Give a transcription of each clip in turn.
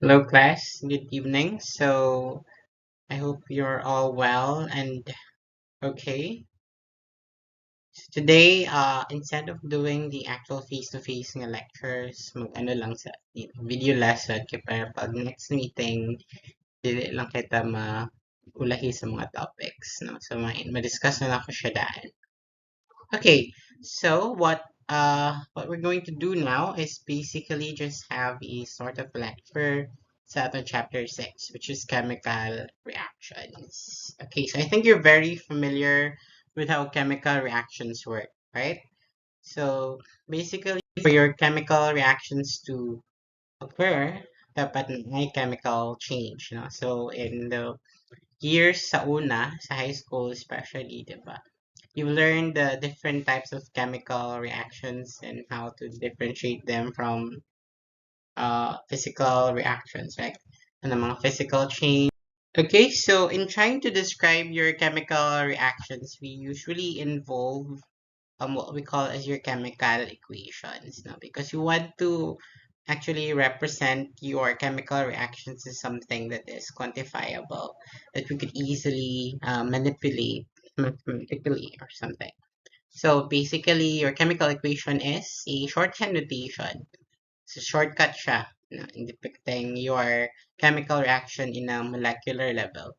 Hello, class. Good evening. I hope you're all well and okay. Today, instead of doing the actual face-to-face nga lectures, mag-ano lang sa video lesson kaya para pag next meeting, dili lang kita maulahi sa mga topics, no? So, ma-discuss na lang ko siya daan. Okay, so what we're going to do now is basically just have a sort of lecture set on chapter 6, which is chemical reactions. Okay, so I think you're very familiar with how chemical reactions work, right? So basically for your chemical reactions to occur, dapat may chemical change, no? So in the years sa una, sa high school especially, diba? You learn the different types of chemical reactions and how to differentiate them from physical reactions, right? And the mga physical change. Okay, so in trying to describe your chemical reactions, we usually involve what we call as your chemical equations, no? Because you want to actually represent your chemical reactions as something that is quantifiable, that we could easily manipulate mathematically or something. So basically, your chemical equation is a shorthand notation. So shortcut siya in depicting your chemical reaction in a molecular level.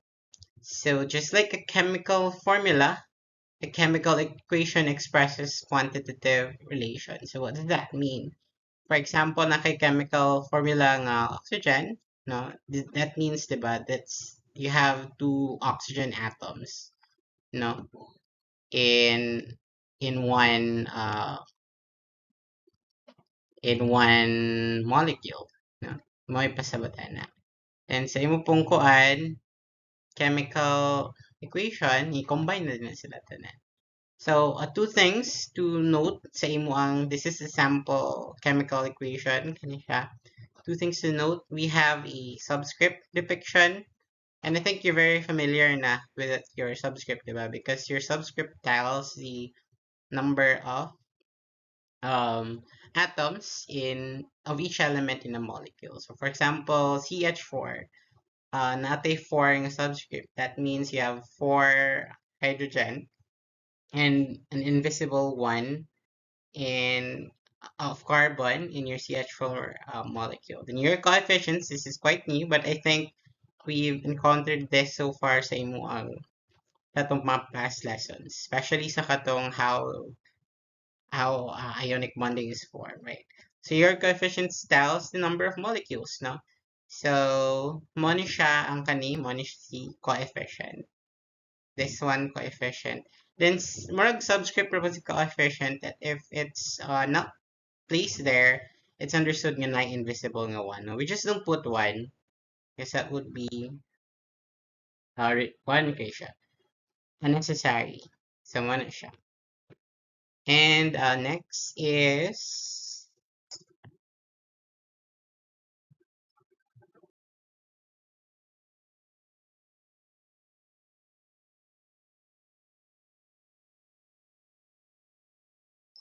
So just like a chemical formula, a chemical equation expresses quantitative relation. So what does that mean? For example, na kay chemical formula nga oxygen, no? That means, diba, that's you have two oxygen atoms, no? In in one uh in one molecule. No? Mo'y pasabatan na. And sa imo pong kuan, chemical equation, i-combine na din na sila tanan. So, two things to note sa imo ang, this is a sample chemical equation, kani siya. Two things to note, we have a subscript depiction, and I think you're very familiar na with your subscript, diba? Because your subscript tells the number of atoms in of each element in a molecule. So for example, CH4, not a 4 in a subscript. That means you have 4 hydrogen and an invisible one in of carbon in your CH4 molecule. Then your coefficients, this is quite new, but I think we've encountered this so far sa imo ang katong mga past lessons, especially sa katong how ionic bonding is formed, right? So your coefficients tells the number of molecules, no? So, mo ni siya ang kani, mo ni si coefficient. This one coefficient. Then, marag subscript propose coefficient that if it's not placed there, it's understood nga na invisible nga one. No? We just don't put one because that would be one kay siya. Unnecessary. So, mo na siya. And next is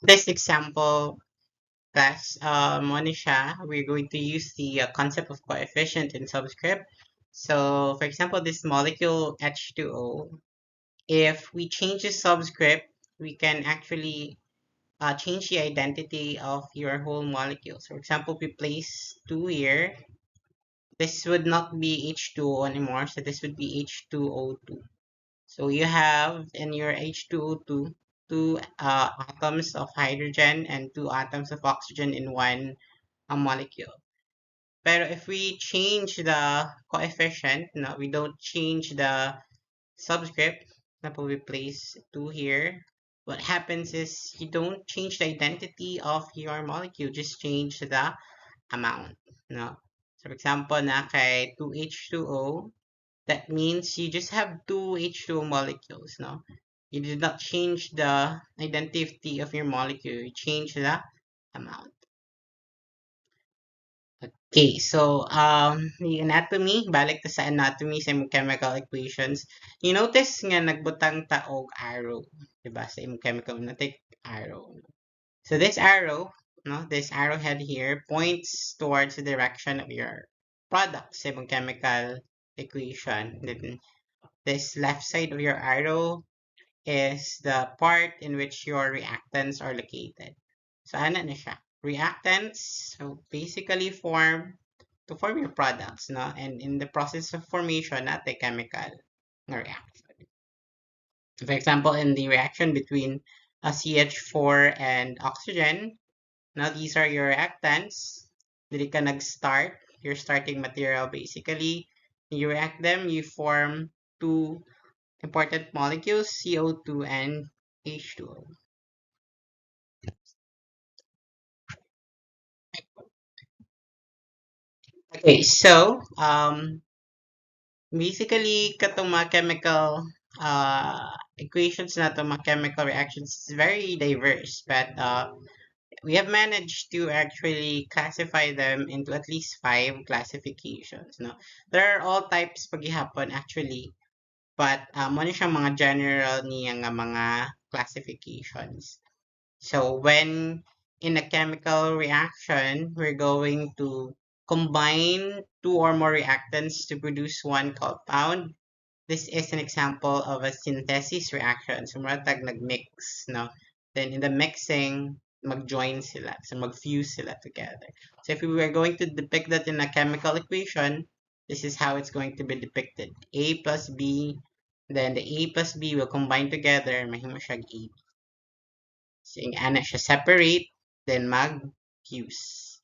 this example class, mo ni siya, we're going to use the concept of coefficient in subscript. So, for example, this molecule H2O, if we change the subscript, we can actually change the identity of your whole molecule. So, for example, we place 2 here. This would not be H2O anymore, so this would be H2O2. So you have in your H2O2 two atoms of hydrogen and two atoms of oxygen in one molecule. Pero if we change the coefficient, no, we don't change the subscript, example, we place 2 here. What happens is you don't change the identity of your molecule, just change the amount. No? So for example, na kay 2H2O, that means you just have two H2O molecules, no? You did not change the identity of your molecule, you change the amount. Okay, so the anatomy, balik ta sa anatomy sa imong chemical equations. You notice nga nagbutang ta og arrow, diba? Sa imong chemical na take arrow. So this arrow, no, this arrowhead here points towards the direction of your products sa ibang chemical equation. Then this left side of your arrow is the part in which your reactants are located. So ano na siya? Reactants, so basically to form your products, no? And in the process of formation, not the chemical reaction. For example, in the reaction between a CH4 and oxygen, now these are your reactants. Dili ka nag-start, your starting material basically. You react them, you form two important molecules, CO2 and H2O. Okay, so basically katong mga chemical equations na to mga chemical reactions is very diverse, but we have managed to actually classify them into at least five classifications. No, there are all types paghihapon actually, but ano siyang mga general niya nga mga classifications. So when in a chemical reaction, we're going to combine two or more reactants to produce one compound. This is an example of a synthesis reaction. So maratag nag-mix, no? Then in the mixing, mag-join sila. So mag-fuse sila together. So if we were going to depict that in a chemical equation, this is how it's going to be depicted. A plus B, then the A plus B will combine together, mahimo siya A. So ana siya separate, then mag-fuse.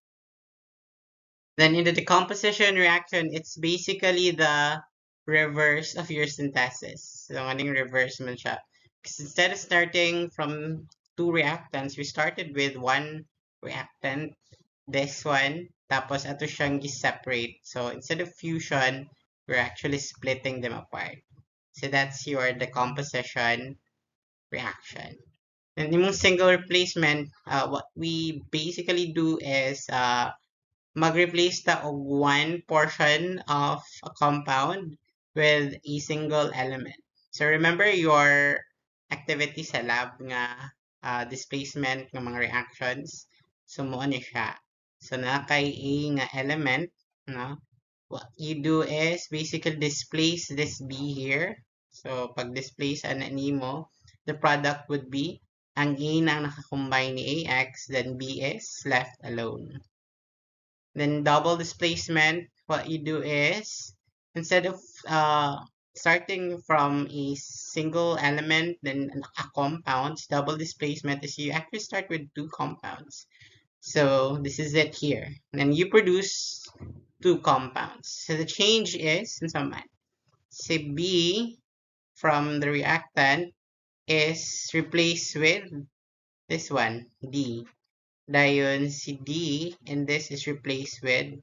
Then in the decomposition reaction, it's basically the reverse of your synthesis. So aning reverse man siya. Because instead of starting from two reactants, we started with one reactant, this one, tapos ato siyang separate. So instead of fusion, we're actually splitting them apart. So that's your decomposition reaction. And yung single replacement, what we basically do is mag-replace ta og one portion of a compound with a single element. So remember your activity sa lab nga displacement ng mga reactions. So mo ni siya. So na kay A nga element, no? What you do is basically displace this B here. So pag displace ana nimo, the product would be ang A na nakakombine ni AX, then B is left alone. Then double displacement, what you do is instead of starting from a single element, then a compound, double displacement is you actually start with two compounds. So this is it here. And then you produce two compounds. So the change is, in some say B from the reactant is replaced with this one, D. Dayon si D and this is replaced with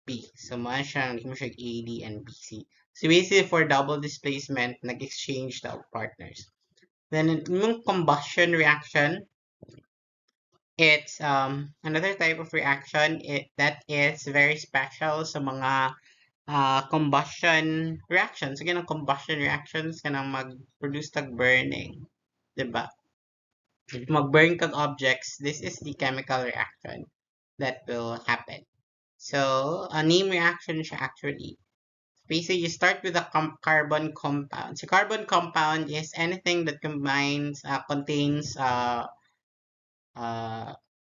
B. So mo siyang mo siya A, D, and B, C. So basically for double displacement, nag-exchange the partners. Then yung combustion reaction, it's another type of reaction that is very special sa mga combustion reactions. Again, ang combustion reactions kanang mag-produce tag burning, 'di ba? If mag-burn kag objects, this is the chemical reaction that will happen. So, a name reaction siya actually. Basically, you start with a carbon compound. So, carbon compound is anything that contains uh,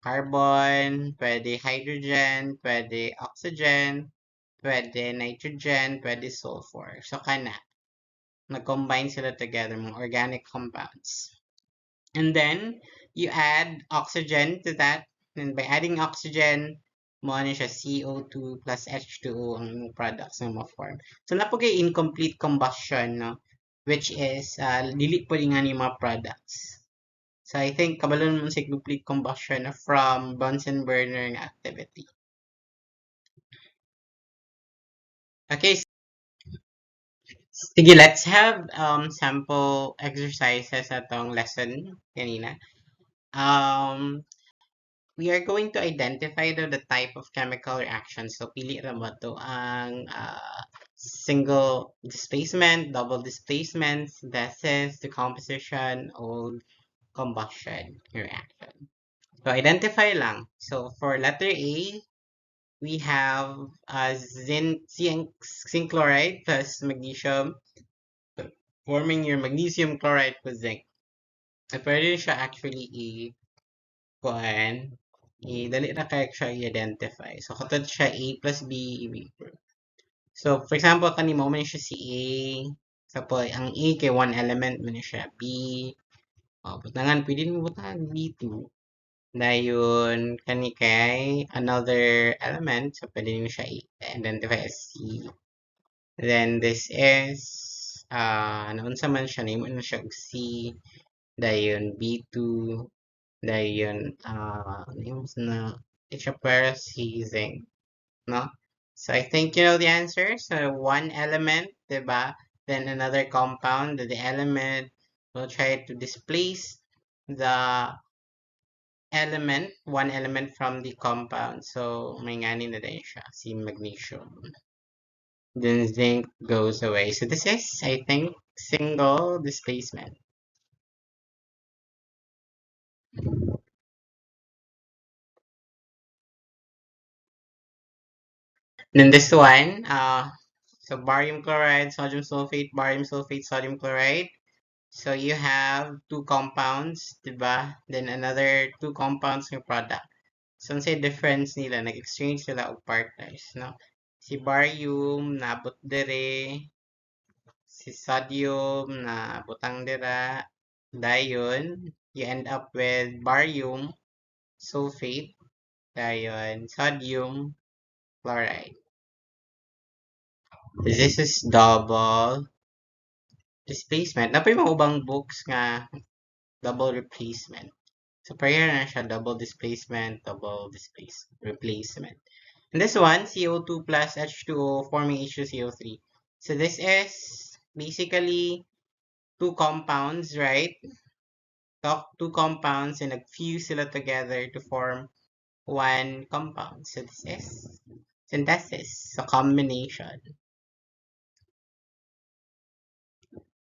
carbon, pwede hydrogen, pwede oxygen, pwede nitrogen, pwede sulfur. So, kana, nag-combine sila together, mga organic compounds. And then, you add oxygen to that. And by adding oxygen, mo na siya CO2 plus H2O ang products na ma-form. So, napagay incomplete combustion, no? Which is, dili po nga ni mga products. So, I think, kabalon mo sa complete combustion from Bunsen burner activity. Okay, sige, let's have sample exercises atong lesson kanina. We are going to identify the type of chemical reaction. So, pili ra ba to ang single displacement, double displacement, synthesis, decomposition, or combustion reaction. So, identify lang. So, for letter A, we have zinc chloride plus magnesium, forming your magnesium chloride plus zinc. Pwede siya actually kuan, dali na kaya siya i-identify. So, katod siya A plus B, B. So, for example, kanimo man siya si A. So, po, ang A kay one element man siya. B, butangan, pwede mo butang B2. Dayon, kani kay another element. So, pwede mo siya i-identify as C. Then, this is, naunsa man siya, name na siya og C. Dayon, B2. Dayon, yung na, it's a paraphrasing, no? So I think you know the answer. So one element, diba? Then another compound, the element will try to displace the one element from the compound. So may ngani na din siya, si magnesium. Then zinc goes away. So this is, I think, single displacement. Then this one, so barium chloride, barium sulfate, sodium chloride. So you have two compounds, diba? Then another two compounds ng product. So say difference nila, nag-exchange sila og partners, no? Si barium nabot dire, si sodium na butang dira, dayon you end up with barium sulfate, dayon sodium chloride. This is double displacement. Napay mga ubang books nga double replacement. So prayer na siya, replacement. And this one, CO2 plus H2O forming H2CO3. So this is basically two compounds, right? Two compounds and fuse sila together to form one compound. So this is synthesis, so combination.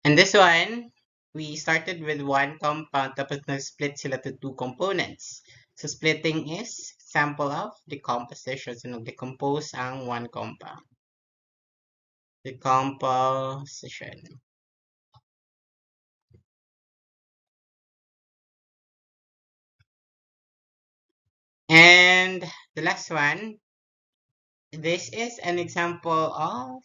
And this one, we started with one compound tapos nag-split sila to two components. So splitting is sample of decomposition. So nag-decompose ang one compound. Decomposition. And the last one, this is an example of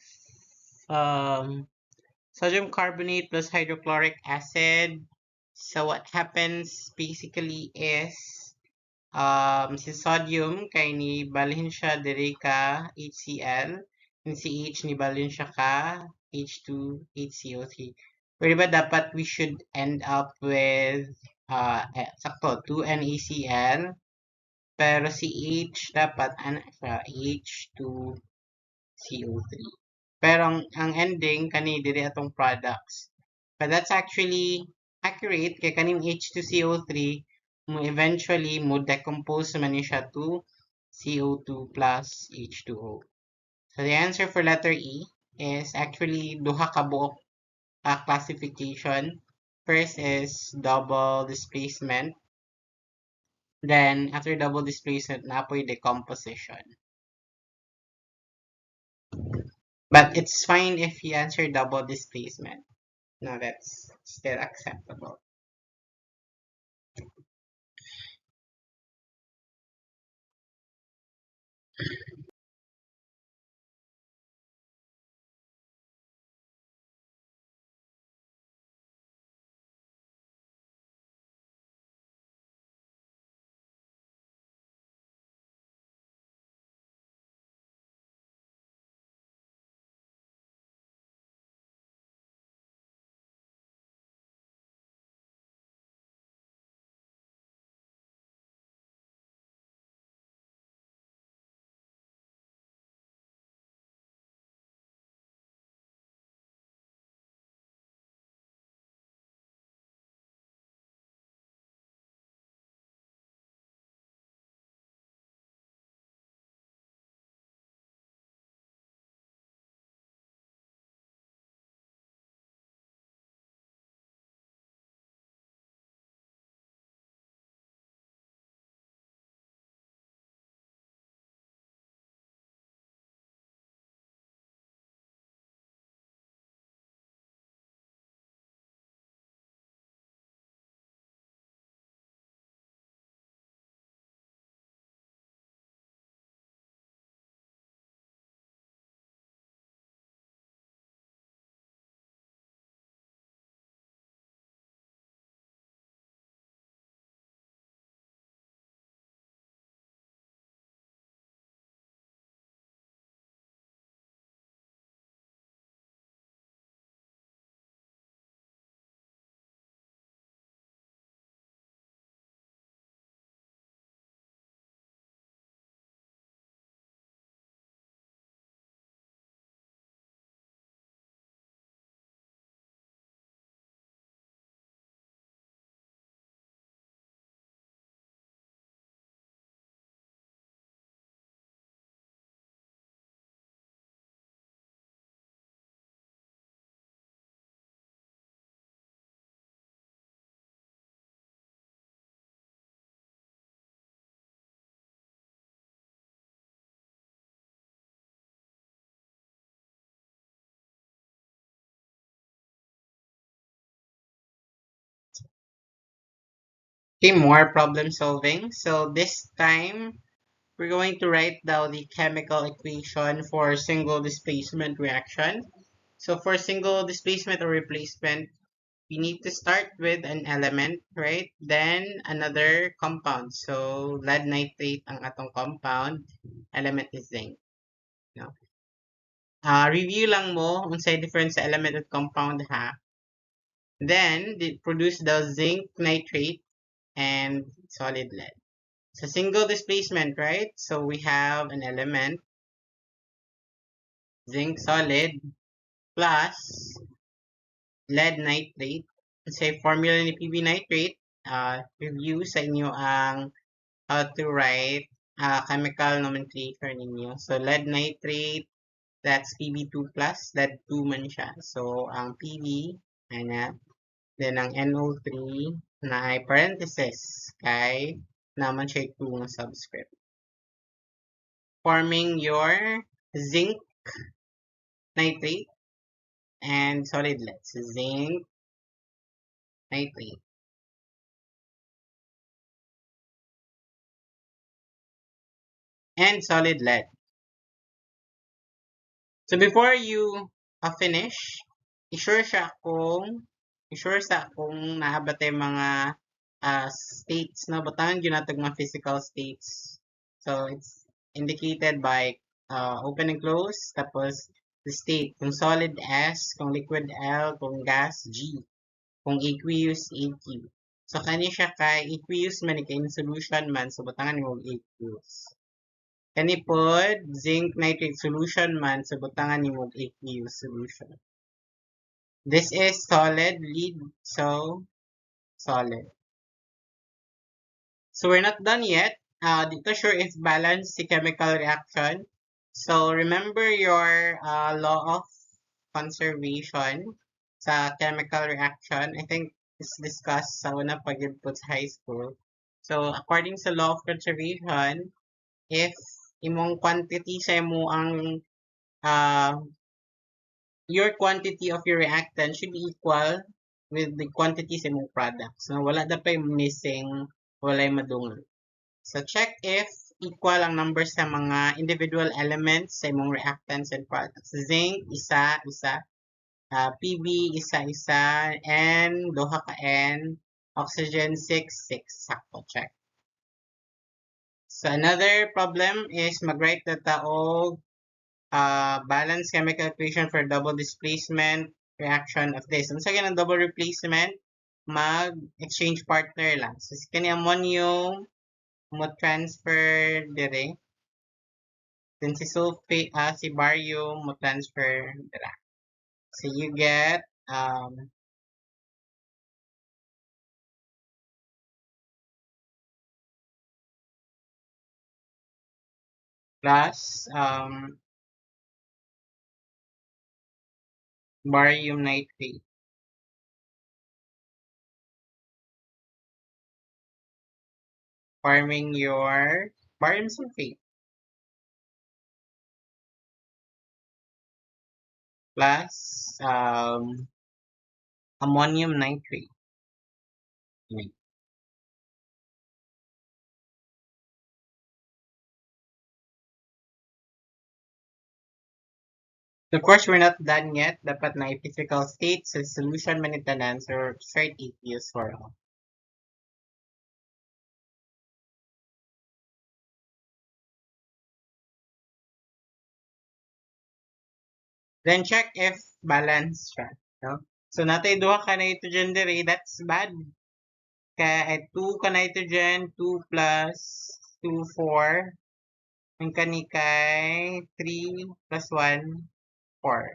sodium carbonate plus hydrochloric acid. So what happens basically is si sodium kay ni balhin siya diri ka HCl, and si H ni balhin siya ka H2 HCO3. Pero diba dapat we should end up with sakto 2 NaCl, pero si H dapat ano siya H2CO3. Pero ang ending kani diri atong products. But that's actually accurate kay kaning H2CO3 mo eventually mo decompose man ni siya to CO2 plus H2O. So the answer for letter E is actually duha ka buok classification. First is double displacement. Then after double displacement, napoy decomposition. But it's fine if you answer double displacement. No, that's still acceptable. Okay, more problem solving. So this time, we're going to write down the chemical equation for single displacement reaction. So for single displacement or replacement, we need to start with an element, right? Then another compound. So lead nitrate ang atong compound, element is zinc. No? Review lang mo unsay difference sa element at compound ha. Then produce the zinc nitrate and solid lead. So single displacement, right? So we have an element, zinc solid plus lead nitrate. Say formula ni PB nitrate, review sa inyo ang how to write chemical nomenclature ninyo. So lead nitrate, that's Pb2 plus, lead 2 man siya. So ang Pb, ayan, then ang NO3 na ay parenthesis kay naman siya 2 ng subscript. Forming your zinc nitrate and solid lead. So zinc nitrate and solid lead. So before you finish, i-sure siya kung nahabatay mga states na butangan ginatag mga physical states. So it's indicated by open and close, tapos the state, kung solid S, kung liquid L, kung gas G, kung aqueous AQ. So kani siya kay aqueous man kay in solution man, so butangan mo aqueous. Kani pod zinc nitrate solution man, so butangan nimo aqueous solution. This is solid lead, so solid. So we're not done yet. Dito sure if balance the chemical reaction. So remember your law of conservation sa chemical reaction. I think it's discussed sa una pag sa high school. So according sa law of conservation, if imong quantity sa imo ang your quantity of your reactant should be equal with the quantities sa imong products. So wala na pa yung missing, wala yung madungol. So check if equal ang numbers sa mga individual elements sa imong reactants and products. Zinc, isa, PB, isa, N, duha ka N, oxygen, 6. Sakto, check. So another problem is mag-write na taog balance chemical equation for double displacement reaction of this. Ang sa double replacement, mag-exchange partner lang. So, si kani ammonium, mo transfer dire. Then si sulfate, si barium, mo transfer dire. So, you get, plus, barium nitrate. Forming your barium sulfate. Plus, ammonium nitrate. Of course, we're not done yet. Dapat na physical state sa solution maintenance or straight APUs for all. Then check if balance siya. No? So natay duha ka nitrogen dire, that's bad. Kaya 2 ka nitrogen, 2 plus 2, 4. Ang kani kay 3 plus 1, 4.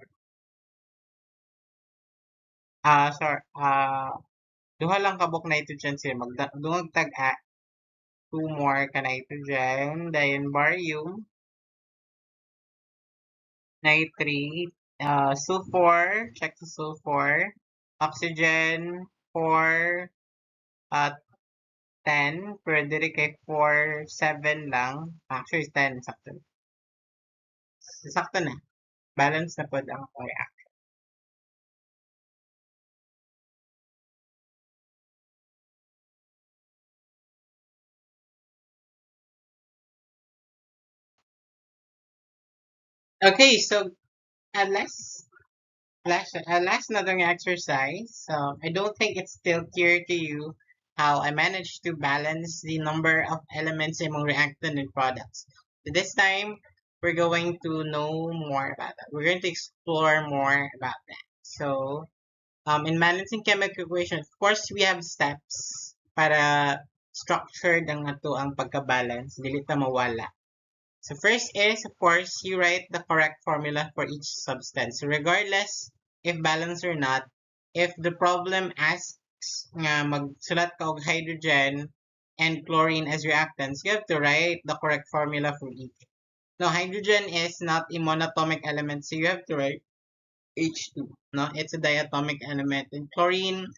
Sorry. Duha lang kabok nitrogen sila. Dungag tag-a. 2 more ka nitrogen. Then barium. Nitrate. Sulfur. Check sa sulfur. Oxygen. 4. 10. Pero diri kay 4, 7 lang. Actually, 10. Sakto. Sakto na. Balance na po ang react. Okay, so uh, let's last another exercise. I don't think it's still clear to you how I managed to balance the number of elements among reactant and products. So this time, we're going to know more about that. We're going to explore more about that. So, in balancing chemical equations, of course, we have steps para structured ang ato ang pagka-balance, dili ta mawala. So first is, of course, you write the correct formula for each substance. So regardless if balanced or not, if the problem asks nga magsulat ka og hydrogen and chlorine as reactants, you have to write the correct formula for each. Now, hydrogen is not a monatomic element, so you have to write H2. No, it's a diatomic element. And chlorine,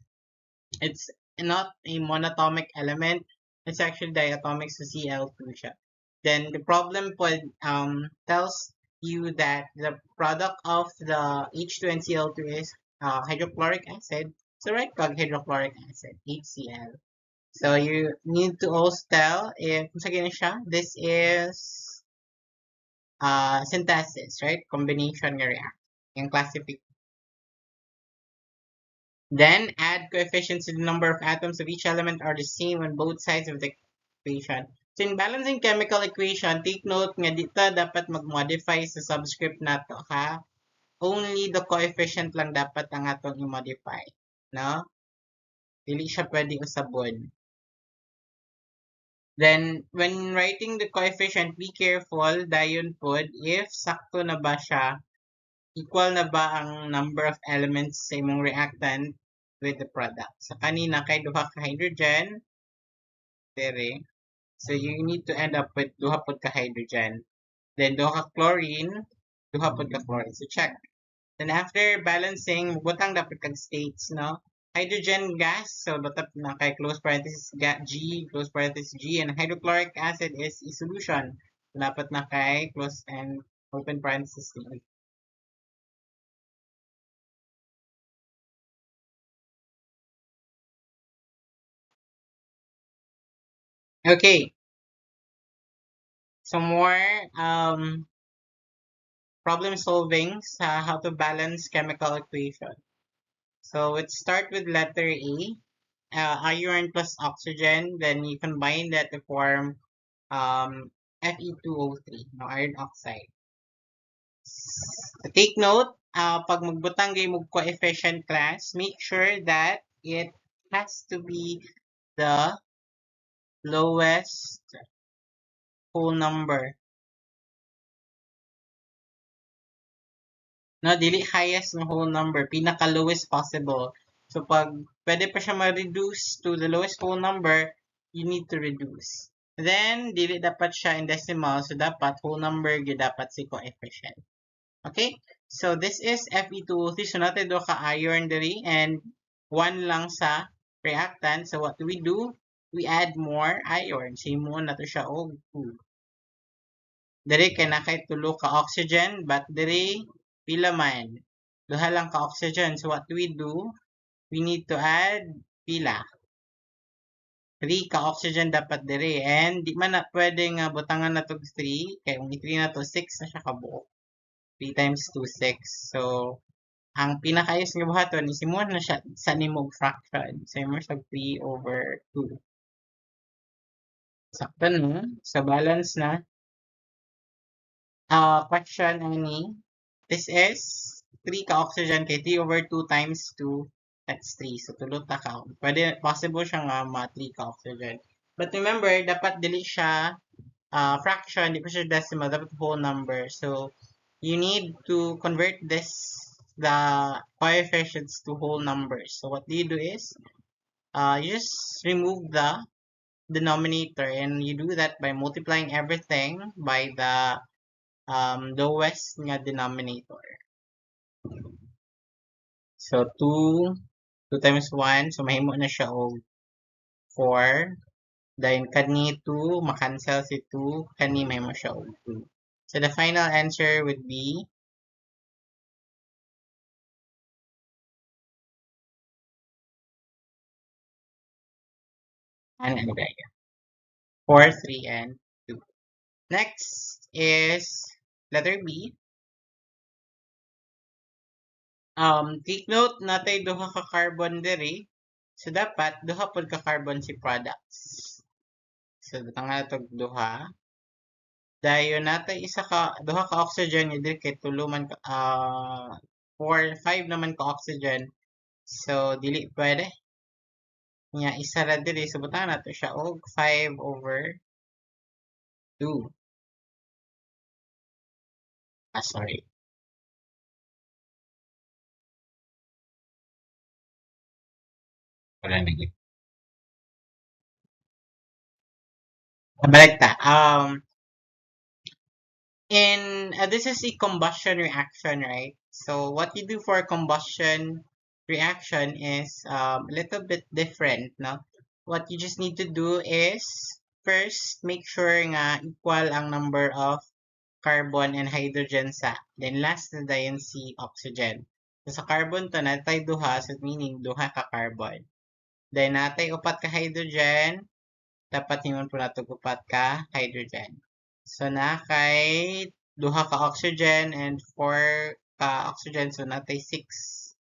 it's not a monatomic element. It's actually diatomic, so Cl2 siya. Then the problem tells you that the product of the H2 and Cl2 is hydrochloric acid. So right kag hydrochloric acid, HCl. So you need to also tell if kung sa siya, this is synthesis, right? Combination nga react. Yung classification. Then add coefficients to the number of atoms of each element are the same on both sides of the equation. So in balancing chemical equation, take note nga dito dapat mag-modify sa subscript nato ha. Only the coefficient lang dapat ang atong i-modify. No? Dili siya pwede usabon. Then, when writing the coefficient, be careful, dayon pod, if sakto na ba siya, equal na ba ang number of elements sa imong reactant with the product. Sa kanina, kay duha ka hydrogen, dere. So, you need to end up with duha pod ka hydrogen. Then, duha ka chlorine, duha pod ka chlorine. So, check. Then, after balancing, butang dapat kag states, no? Hydrogen gas, so dapat na kay close parenthesis G, close parenthesis G, and hydrochloric acid is a solution. So, dapat na kay close and open parenthesis C. Okay, some more problem solving sa how to balance chemical equation. So let's start with letter A. Iron plus oxygen, then you combine that to form Fe2O3, no, iron oxide. So take note, pag magbutang kayo mo coefficient class, make sure that it has to be the lowest whole number. No, dili highest ng whole number, pinaka lowest possible. So pag pwede pa siya ma-reduce to the lowest whole number, you need to reduce. Then dili dapat siya in decimal, so dapat whole number gyud dapat si coefficient. Okay? So this is Fe2O3, so natin do ka iron diri and 1 lang sa reactant. So what do? We add more iron. Same mo na to siya og 2. Diri kay na kay tulo ka oxygen, but diri pila man. Duha lang ka oxygen. So what do? We need to add pila. 3 ka oxygen dapat diri. And di man na pwede nga butangan na to 3. Kay kung 3 na to, 6 na siya kabuok. 3 times 2, 6. So, ang pinakaayos nga buhaton is imo na siya sa nimog fraction. So, imo siya 3 over 2. Sakto no? So, balance na. Question ani. This is 3 ka oxygen kay 3 over 2 times 2. That's 3. So, tulot ta ka. Pwede, possible siya nga ma 3 ka oxygen. But remember, dapat dili siya fraction, di pa siya decimal, dapat whole number. So, you need to convert the coefficients to whole numbers. So, what you do is, you just remove the denominator and you do that by multiplying everything by the lowest nga denominator. So, 2 times 1, so mahimo na siya og 4. Then, kani 2, makancel si 2, kani mahimo siya og 2. So, the final answer would be ano ba? 4, 3, and 2. Next is letter B. Take note natay duha ka carbon diri. So dapat duha pod ka carbon si products. So butang nga tog duha. Dayon natay isa ka duha ka oxygen nga diri kay tulo man ka 5 naman ka oxygen. So dili pwede. Nya isa ra diri so butang nato siya og 5/2. Sorry. Wala na gyud. Balik ta. This is a combustion reaction, right? So what you do for combustion reaction is a little bit different, no? What you just need to do is first make sure nga equal ang number of carbon and hydrogen sa. Then last na dayon si oxygen. So sa carbon to natay duha, so meaning duha ka carbon. Then natay upat ka hydrogen, dapat himon po nato upat ka hydrogen. So na kay duha ka oxygen and 4 ka oxygen, so natay 6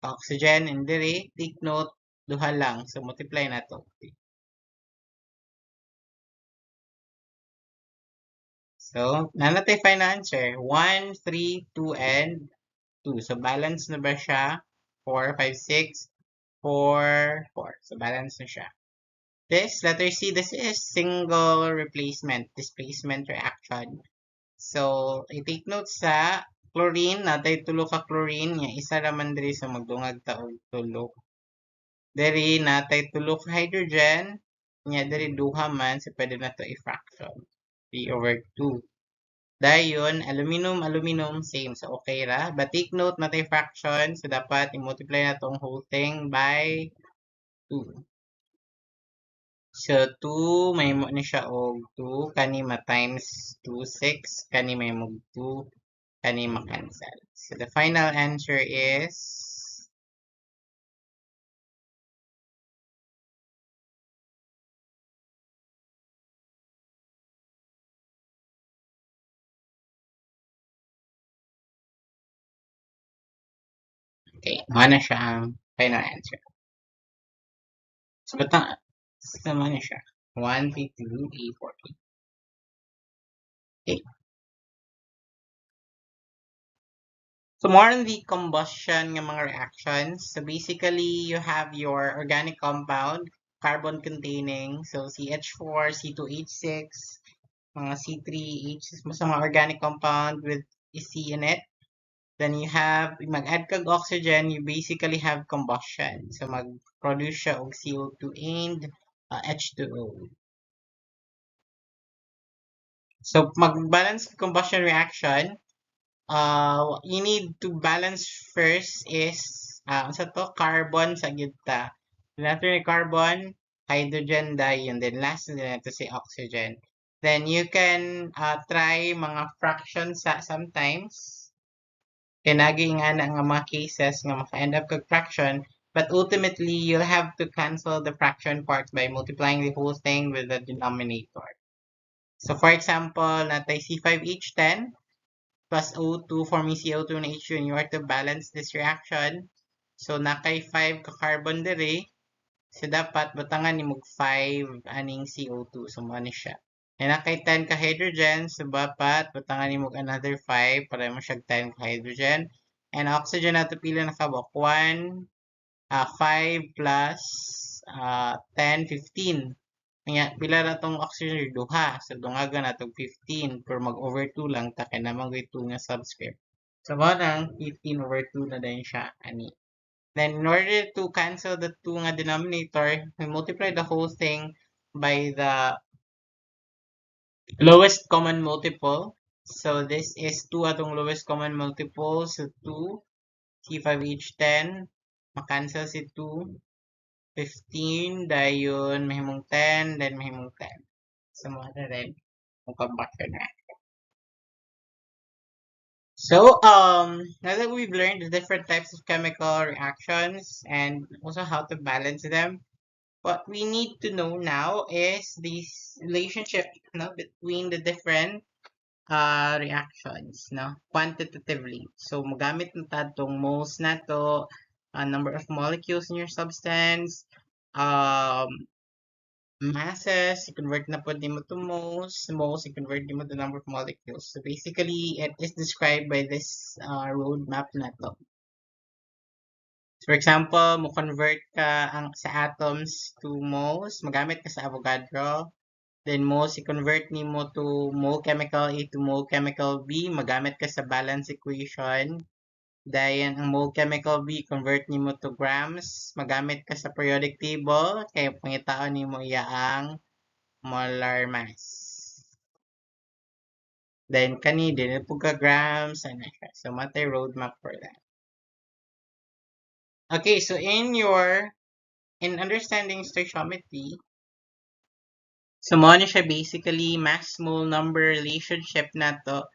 ka oxygen and diri take note duha lang, so multiply nato. So nanatay final answer 1, 3, 2 and 2. So balance na ba siya? 4, 5, 6, 4, 4. So balance na siya. This, letter C, this is single replacement, displacement reaction. So, i-take note sa chlorine, natay tulo ka chlorine, nga isa raman diri sa magdungag ta og tulo. Diri natay tulo ka hydrogen, nya diri duha man, so pwede na to i-fraction. 3/2. Dayon, aluminum, aluminum, same. So, okay ra. But take note, natay fraction, so dapat i-multiply na tong whole thing by 2. So, 2, may mo ni siya og 2, kani ma-times 2, 6, kani may mo 2, kani ma-cancel. So, the final answer is, okay, mana siya ang final answer. So, batang, sama na siya. 1, 3, 2, 8, 14. Okay. So, more on the combustion ng mga reactions. So, basically, you have your organic compound, carbon containing, so CH4, C2H6, mga C3H6, basta mga organic compound with C in it. Then you have, mag-add kag oxygen, you basically have combustion. So mag-produce siya og CO2 and H2O. So mag-balance combustion reaction, you need to balance first is, sa to, carbon sa gitna. Then after the carbon, hydrogen dayon. Then last na nato si oxygen. Then you can try mga fractions sa sometimes. Kaya naging nga na nga mga cases nga maka-end up kag fraction. But ultimately, you'll have to cancel the fraction part by multiplying the whole thing with the denominator. So for example, natay C5H10 plus O2 forming CO2 and H2 and you are to balance this reaction. So nakay 5 ka carbon diri. So dapat butangan ni mog 5 aning CO2. So mo ni siya. And nakay 10 ka hydrogen. So dapat butangan ni mog another 5 para mo siya 10 ka hydrogen. And oxygen nato pila na kabok 1, 5 plus 10, 15. Kaya pila na tong oxygen duha. So dungaga na tong 15 pero mag-over 2 lang ta kay naman 2 nga subscript. So mo nang 15/2 na din siya ani. Then in order to cancel the 2 nga denominator, we multiply the whole thing by the lowest common multiple. So this is 2 atong lowest common multiple. So 2, C5H10, makancel si 2, 15, dayon mahimong 10, then mahimong 10. So mo na rin kung combustion na. So, now that we've learned the different types of chemical reactions and also how to balance them, what we need to know now is this relationship, between the different reactions, no? Quantitatively. So, magamit na ta tong moles na to, number of molecules in your substance, um, masses, i-convert na po mo to moles, moles, i-convert mo to number of molecules. So, basically, it is described by this roadmap na to. So, for example, mo convert ka sa atoms to moles, magamit ka sa Avogadro. Then moles, i-convert nimo to mole chemical A to mole chemical B, magamit ka sa balance equation. Then, ang mole chemical B, convert nimo to grams, magamit ka sa periodic table, kaya pangitaon nimo iya ang molar mass. Then, kani, din po ka grams, ano siya. So, matay roadmap for that. Okay, so in understanding stoichiometry, so mo na siya basically mass mole number relationship na to.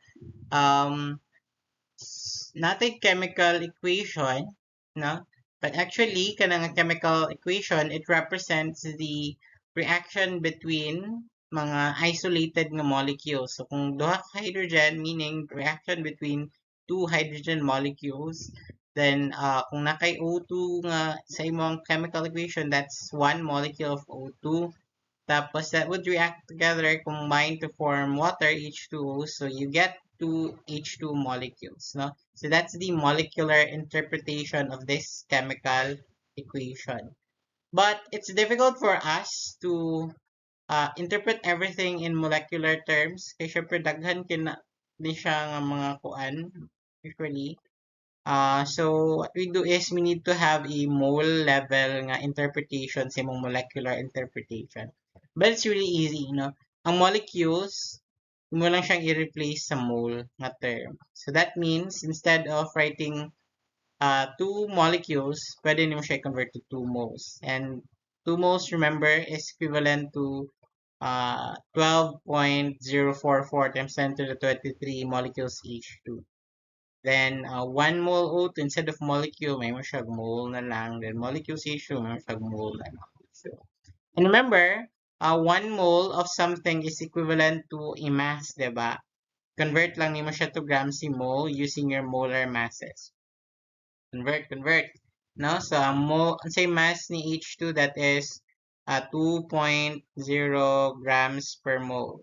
Not a chemical equation, no? But actually, kanang chemical equation, it represents the reaction between mga isolated nga molecules. So, kung duha ka hydrogen, meaning reaction between two hydrogen molecules, then kung nakay O2 nga sa imong chemical equation, that's one molecule of O2. Tapos that would react together, combine to form water, H2O. So you get two H2 molecules, no? So that's the molecular interpretation of this chemical equation. But it's difficult for us to interpret everything in molecular terms. Kaya syempre daghan kina di siya nga mga kuan usually. So what we do is we need to have a mole level nga interpretation sa imong molecular interpretation. But it's really easy, you know. Ang molecules, mo lang siyang i-replace sa mole nga term. So that means instead of writing two molecules, pwede nimo siya i-convert to two moles. And two moles, remember, is equivalent to 12.044 times 10 to the 23 molecules H2. Then, 1 mole O2 instead of molecule, may mo siya mole na lang. Then, molecule C2, may mo siya mole na lang. So, and remember, 1 mole of something is equivalent to a mass, diba? Convert lang nimo siya to grams si mole using your molar masses. Convert. No? So, ang say mass ni H2, that is 2.0 grams per mole.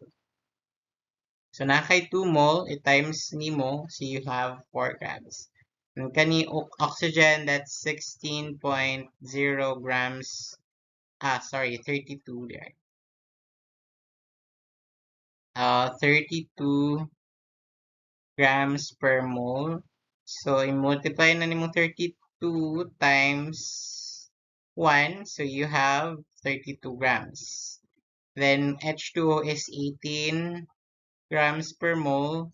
So, nakay 2 mole, it times nimo, so you have 4 grams. And kani oxygen, that's 16.0 grams. 32 there. 32 grams per mole. So, i-multiply na nimo 32 times 1. So, you have 32 grams. Then, H2O is 18 grams per mole.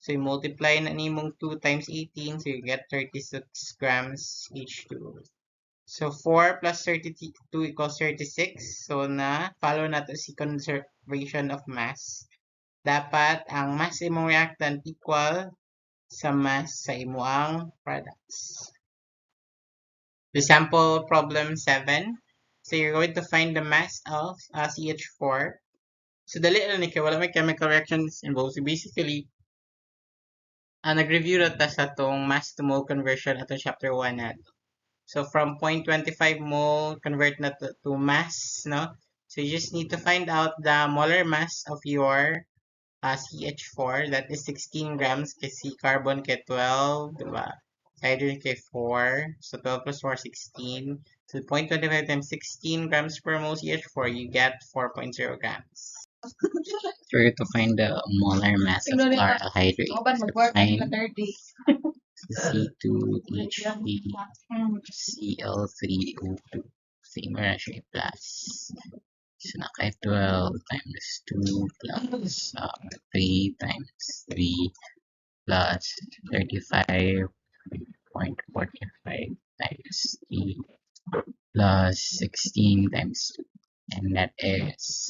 So, you multiply na nimong 2 times 18, so you get 36 grams H2O. So, 4 plus 32 equals 36. So, follow na to si conservation of mass. Dapat ang mass imong reactant equal sa mass sa imuang products. The sample problem 7. So, you're going to find the mass of CH4. So, dali lang ni kay wala may chemical reactions involved. So, basically, nag-review na ta sa tong mass to mole conversion atong chapter 1 na. So from 0.25 mole convert na to mass, no? So you just need to find out the molar mass of your CH4, that is 16 grams kasi carbon kay 12, diba? Hydrogen kay 4, so 12 plus 4, 16. So 0.25 times 16 grams per mole CH4, you get 4.0 grams. So we're to find the molar mass of chloral hydrate. So find C2H3Cl3O2. Same ratio plus. So naka 12 times 2 plus 3 times 3 plus 35.45 times 3 plus 16 times 2. And that is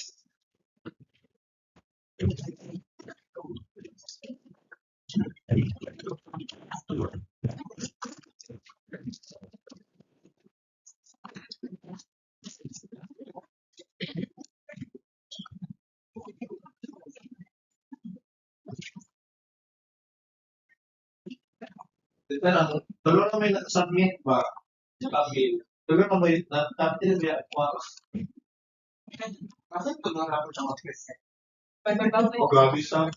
Tuloy na may submit ba? Submit. Tuloy na may tapos niya kuha. Kasi tuloy na ako sa office. Oh, grabe sa.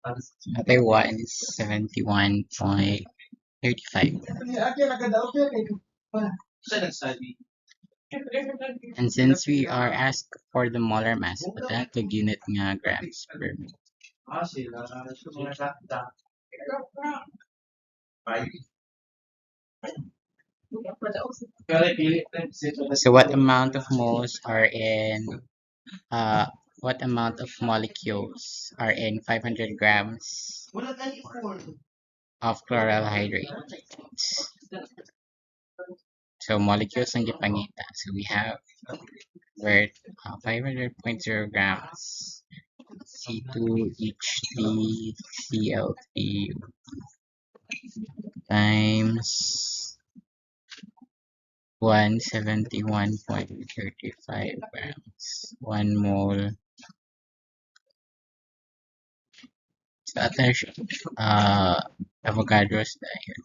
Another one is 71.35. Sa nagsabi. And since we are asked for the molar mass, but that the unit nga grams per meter. Sila. Sila sa. Five. Kaya pili. So what amount of moles are in uh what amount of molecules are in 500 grams Wala tayong form. of chloral hydrate? So molecules ang gipangita. So we have where 500.0 grams C2H3 Cl3 times 171.35 grams. 1 mole. So attention, Avogadro's diet.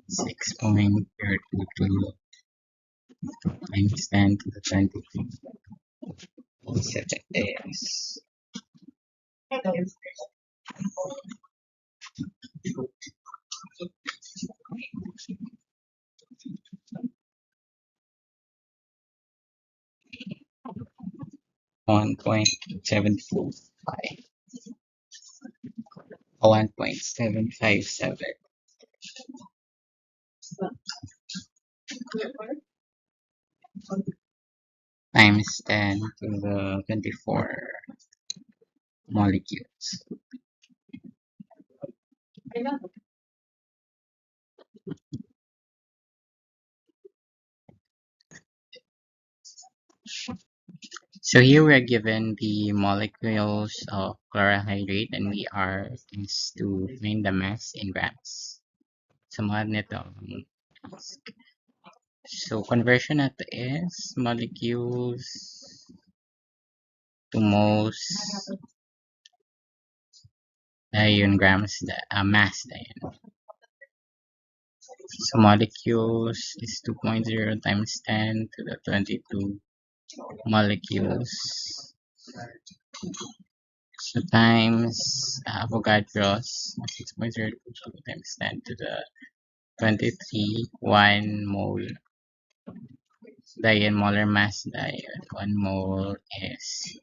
6.022 times 10 to the 23. Set it as 1.745 or 1.757 times 10 to the 24 molecules. So here we're given the molecules of chlorohydrate and we are asked to find the mass in grams. So mga nito. So conversion nato is molecules to moles dayon grams mass dayon. So molecules is 2.0 times 10 to the 22 molecules. So times Avogadro's 6.022 times 10 to the 23 1 mole. Dayon molar mass dayon 1 mole is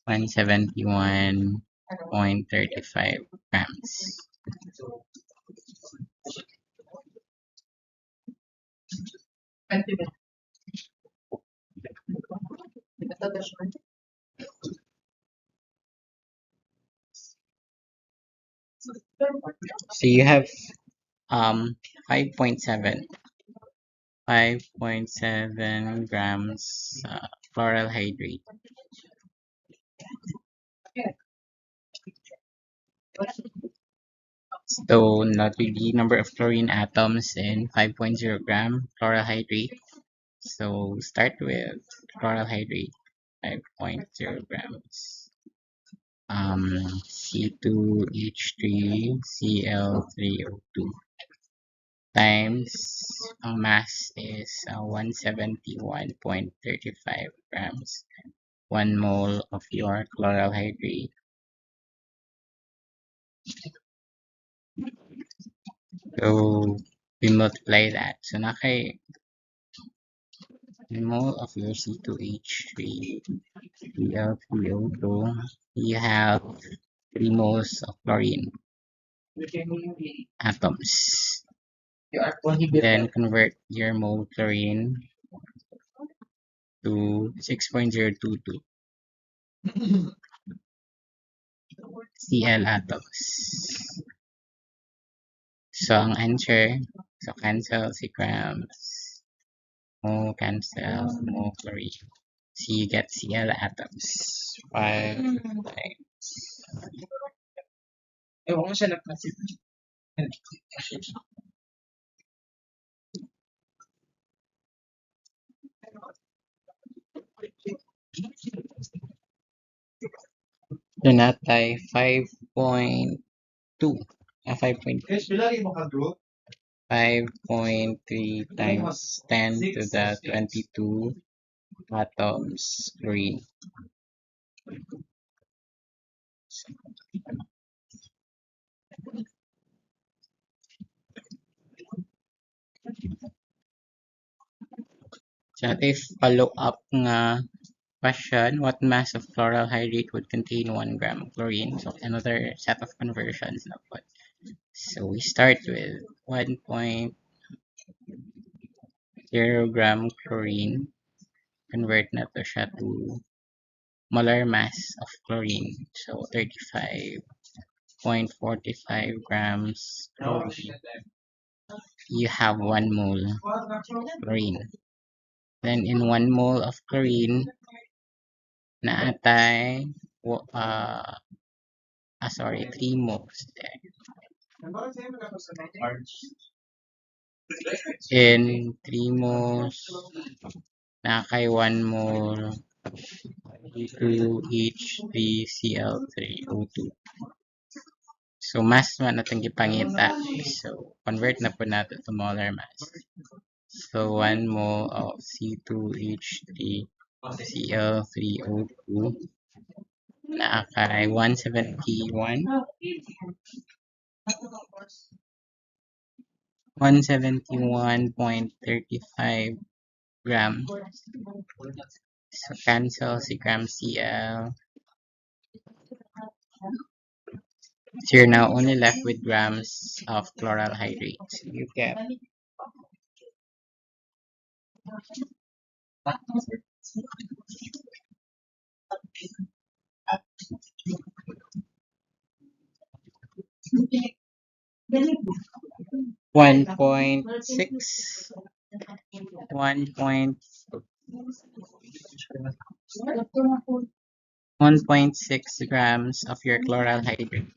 171.35 grams. So you have 5.7 grams chloral hydrate. So not with the number of chlorine atoms in 5.0 gram chloral hydrate. So start with chloral hydrate 5.0 grams. C2H3 Cl3O2 times mass is 171.35 grams. 1 mole of your chloral hydrate. So we multiply that. So nakay mole of your C2H3 Cl3O2, you have 3 moles of chlorine atoms. Then convert your mole chlorine to 6.022 Cl atoms. So ang answer, so cancel si grams, mole cancel, mole chlorine. So you get Cl atoms. 5 times. Ewan ko siya nagpasip. So natay 5.0 2. 5.5.3 Guys, bilangin mo ka group. times 10 to the 22 atoms chlorine. So if follow-up nga question, what mass of chloral hydrate would contain 1 gram of chlorine? So another set of conversions na po. So we start with 1.0 gram chlorine. Convert na to siya to molar mass of chlorine. So 35.45 grams chlorine. You have 1 mole chlorine. Then in 1 mole of chlorine, naatay, 3 moles there. In 3 moles, nakay 1 mole H3Cl3O2. So mass man natong gipangita. So convert na po nato to molar mass. So 1 mole of C2H3Cl3O2 nakay 171.35 grams. So cancel si gram Cl. So you're now only left with grams of chloral hydrate. So you get 1.6 1.6 grams of your chloral hydrate.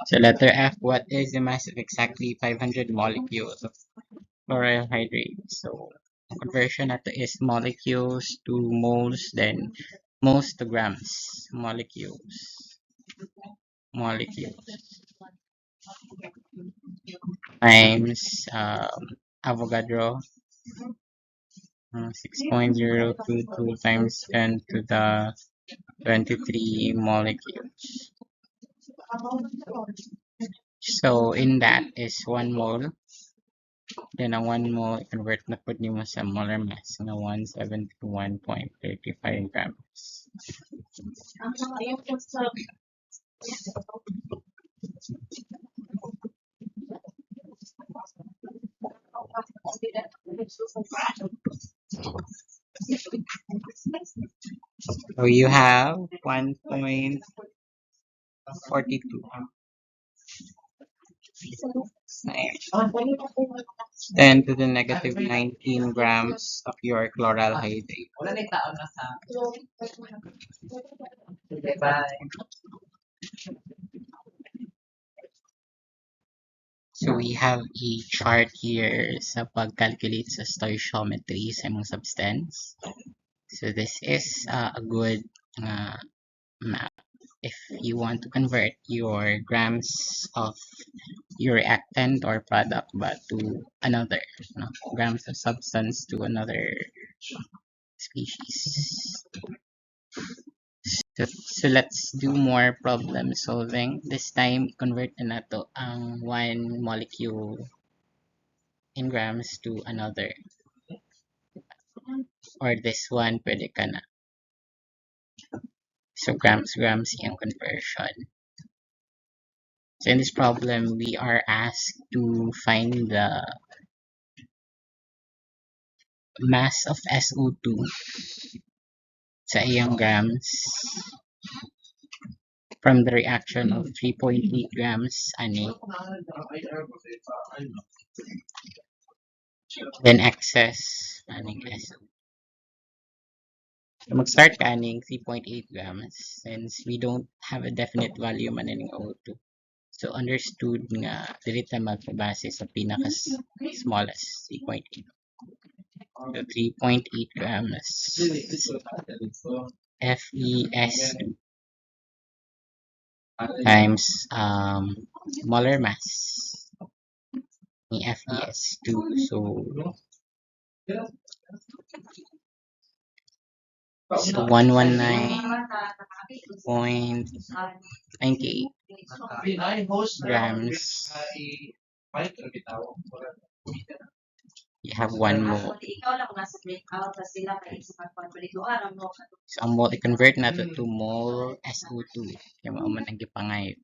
So letter F, what is the mass of exactly 500 molecules of chloral hydrate? So conversion nato is molecules to moles, then moles to grams. Molecules times Avogadro 6.022 times 10 to the 23 molecules. So in that is 1 mole. Then ang 1 mole, convert na po nimo sa molar mass na 171.35 grams. So you have 1.42. 10 to the negative 19 grams of your chloral hydrate. So we have a chart here sa pag-calculate sa stoichiometry sa imong substance. So this is a good map if you want to convert your grams of your reactant or product but to another, grams of substance to another species. So let's do more problem solving. This time, convert na nato ang one molecule in grams to another. Or this one, pwede ka na. So grams yung conversion. So in this problem, we are asked to find the mass of SO2 sa iyang grams from the reaction of 3.8 grams ani. Then excess aning SO. So mag-start ka aning 3.8 grams since we don't have a definite value man ining O2. So understood nga dili ta magbase sa pinaka smallest 3.8. So 3.8 grams FeS2 times molar mass ni FeS2. So 119.98 grams. You have 1 mole. So ang mole i-convert nato to mole SO2. Kaya mao man ang gipangay.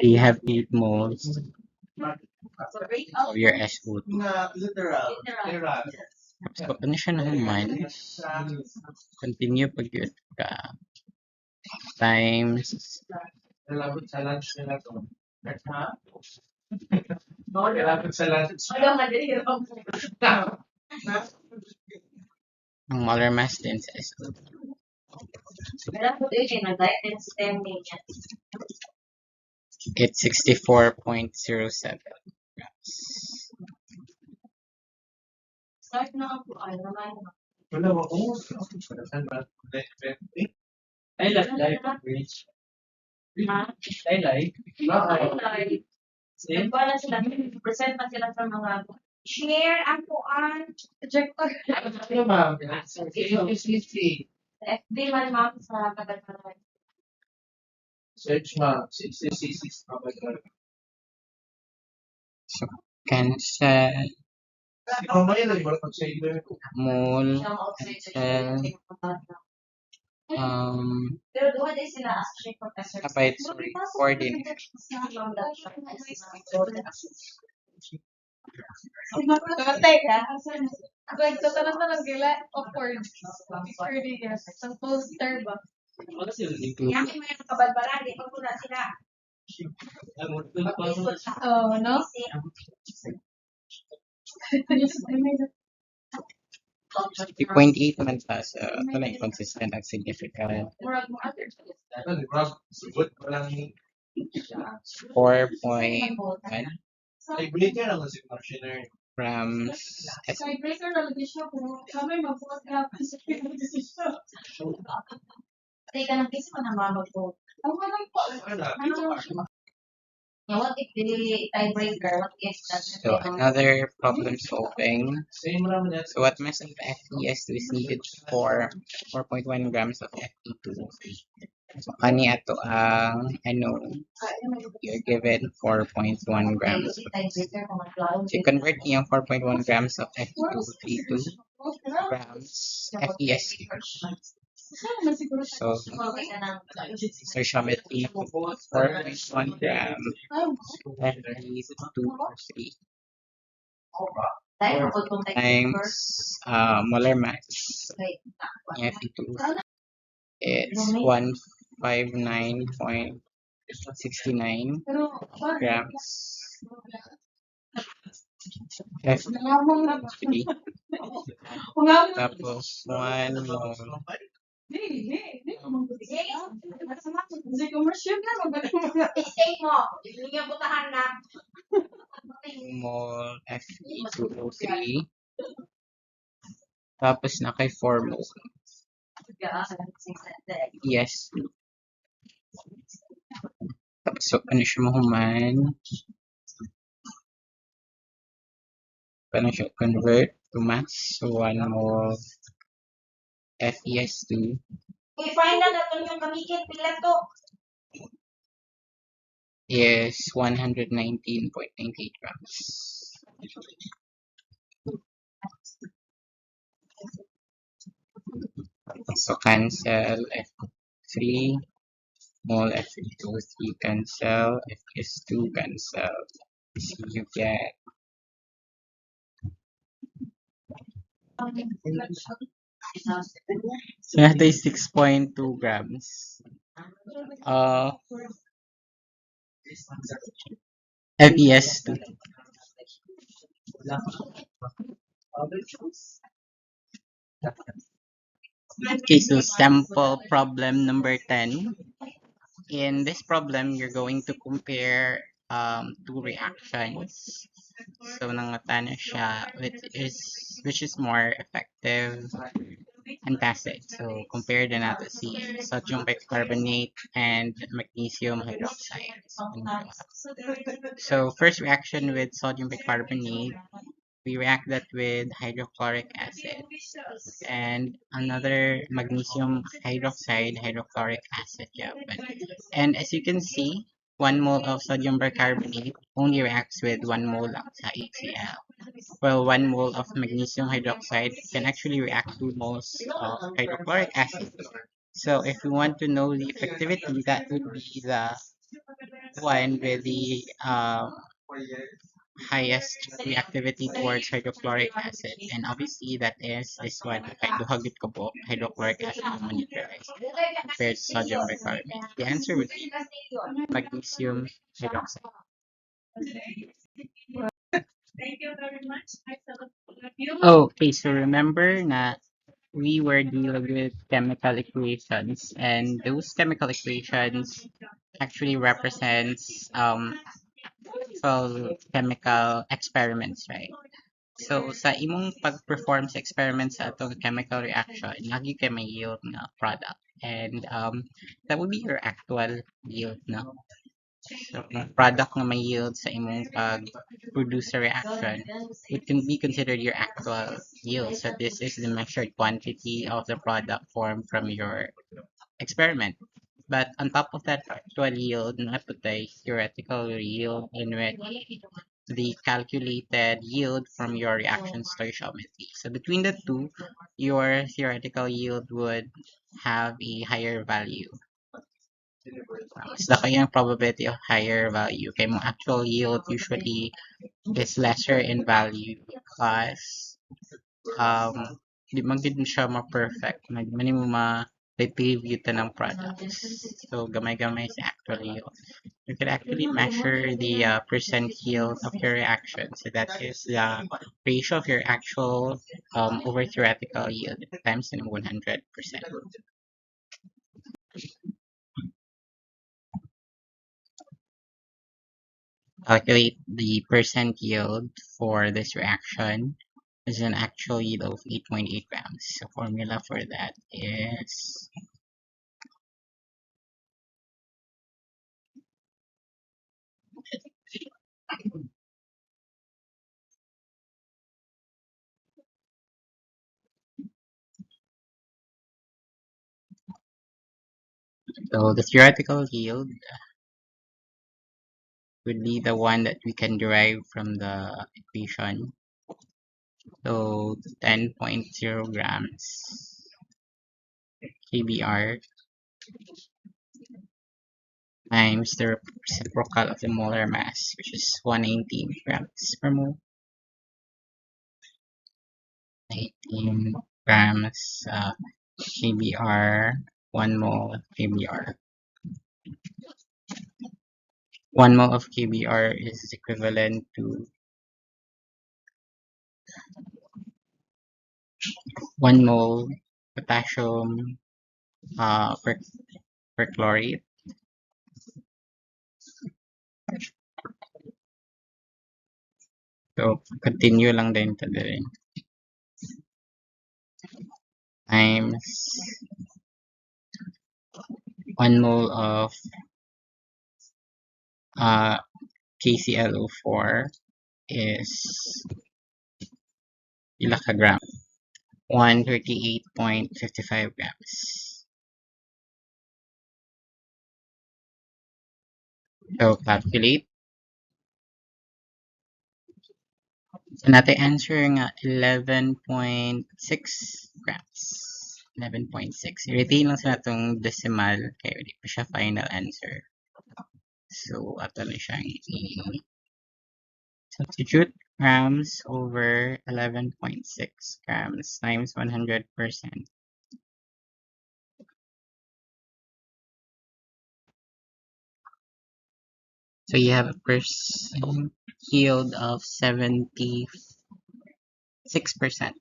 You have 8 moles of your SO2. So ano siya naman? Continue pag yun ka times ang molar mass din sa SO2. It's 64.07 grams. Share ang kuan projector. FB man ma'am sa kadaghanan. So cancel mole cancel Pero duha day sila actually professor. apay sorry coordinate. Katay ka. Like, so tanan na lang gila of course. Already yes. Sa poster ba? Yang may kabalbaran di pa pula sila. Oh, no? 3.8 man ta sa ito na inconsistent ang significant. 4.1 grams Breaker na lagi siya kung kami mag-vote ka pa sa decision. Tay ka nang kasi man ang mag-vote. Ang walang po. What if the tiebreaker? What if So another problem solving. So what mass of FeS2 is needed for 4.1 grams of Fe2? So kani ato ang you're given 4.1 grams. So you convert yung 4.1 grams of Fe2 to 2 grams FeS2. So stoichiometry 4.1 gram Fe2O3 times molar mass Fe2 it's 159.69 grams Fe3 tapos 1 mole mole Fe2O3 tapos na kay 4 mole yes tapos so ano siya mahuman paano siya convert to mass so 1 mole FeS2 i-final na ito yung kamikit pila to. is 119.98 grams. So cancel F3, mole Fe2O3 cancel, FeS2 cancel. So you get so natin 6.2 grams. FeS2. Okay, so sample problem number 10. In this problem, you're going to compare two reactions. So, nangatana siya, which is more effective and acid. So, compare the natin si sodium bicarbonate and magnesium hydroxide. So, first reaction with sodium bicarbonate, we react that with hydrochloric acid and another magnesium hydroxide, hydrochloric acid. Yeah, and as you can see, 1 mole of sodium bicarbonate only reacts with 1 mole of HCl, while 1 mole of magnesium hydroxide can actually react 2 moles of hydrochloric acid. So if we want to know the effectivity, that would be the one with the highest reactivity towards hydrochloric acid. And obviously that is this one, kay duhagit ko po, hydrochloric acid naman neutralized compared to sodium bicarbonate. The answer would be magnesium hydroxide. Okay, so remember na we were dealing with chemical equations, and those chemical equations actually represents actual chemical experiments, right? So sa imong pag-perform sa experiments sa atong chemical reaction, lagi kay may yield na product. And that would be your actual yield, no? So, product na may yield sa imong pag-produce sa reaction, it can be considered your actual yield. So this is the measured quantity of the product formed from your experiment. But on top of that actual yield, naputay theoretical yield in which the calculated yield from your reaction stoichiometry. So between the two, your theoretical yield would have a higher value. Mas laki yung probability of higher value. Kaya mo actual yield usually is lesser in value because um, di man gid siya ma-perfect. Mani mo ma-retrieve yun ng products. So, gamay-gamay sa actual yield. You can actually measure the percent yield of your reaction. So that is the ratio of your actual over theoretical yield times in 100%. Calculate the percent yield for this reaction is an actual yield of 8.8 grams. So formula for that is so the theoretical yield would be the one that we can derive from the equation. So 10.0 grams kBr times the reciprocal of the molar mass, which is 118 grams per mole. 18 grams kBr, 1 mole kBr. 1 mole of kBr is equivalent to 1 mole potassium per perchlorate. So, continue lang din ito din. Times 1 mole of uh, KClO4 is ilang ka gram? 138.55 grams. So, calculate. So, natin answer nga 11.6 grams. 11.6. I-retain lang sa natong decimal kaya di pa siya final answer. So, ato na siyang substitute grams over 11.6 grams times 100%. So you have a percent yield of 74.5%. 6%.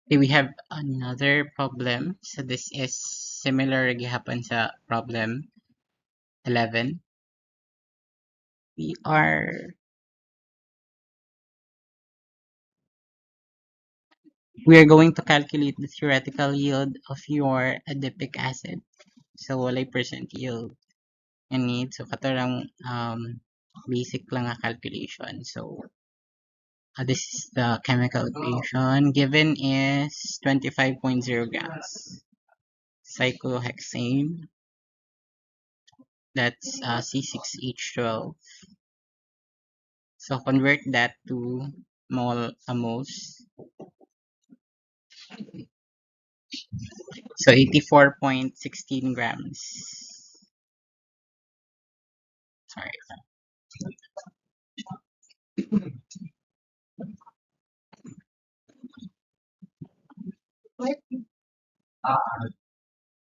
Okay, we have another problem. So this is similar gihapon sa problem 11. We are going to calculate the theoretical yield of your adipic acid. So walay percent yield and need. So kato lang basic lang nga calculation. So this is the chemical equation. Given is 25.0 grams cyclohexane. That's C6H12. So convert that to moles. So 84.16 grams. Sorry.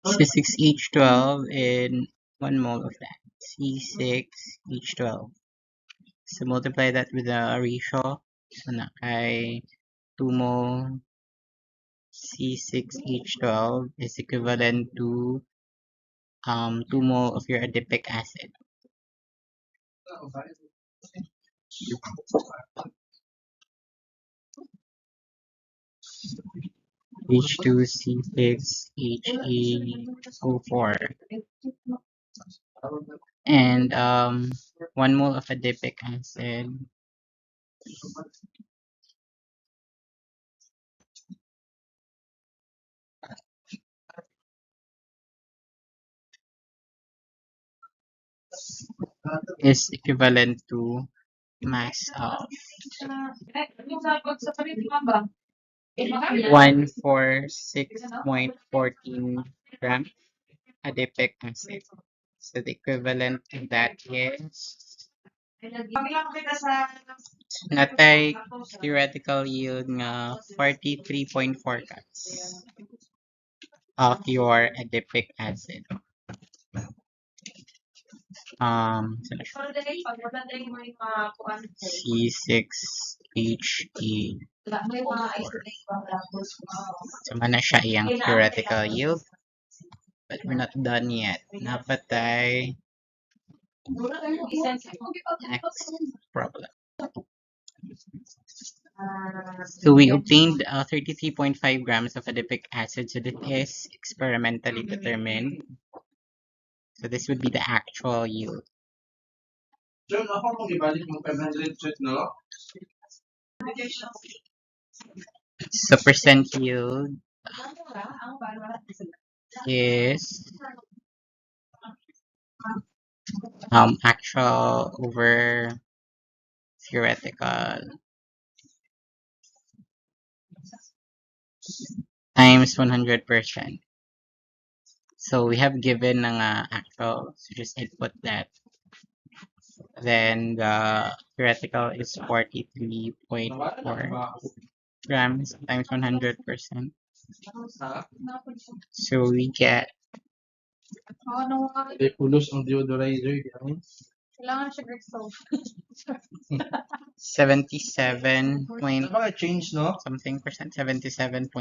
C6H12 in 1 mole of that. C6H12. So multiply that with the ratio. So na kay 2 mole C6H12 is equivalent to 2 mole of your adipic acid. H2C6HeO4. And 1 mole of adipic acid is equivalent to mass of 146.14 gram adipic acid. So the equivalent of that is natay theoretical yield nga 43.4 grams of your adipic acid. So C6He. So mana siya iyang theoretical yield. But we're not done yet. Napatay next problem. So we obtained 33.5 grams of adipic acid. So this is experimentally determined. So this would be the actual yield. John, ako kung ibalik mo 500 shot, no? So percent yield is actual over theoretical times 100%. So we have given ng actual, so just input that. Then the theoretical is 43.4 grams times 100%. So we get Pulos ang deodorizer. Kailangan siya Grexol. 77 point Change, no? something percent, 77.2%.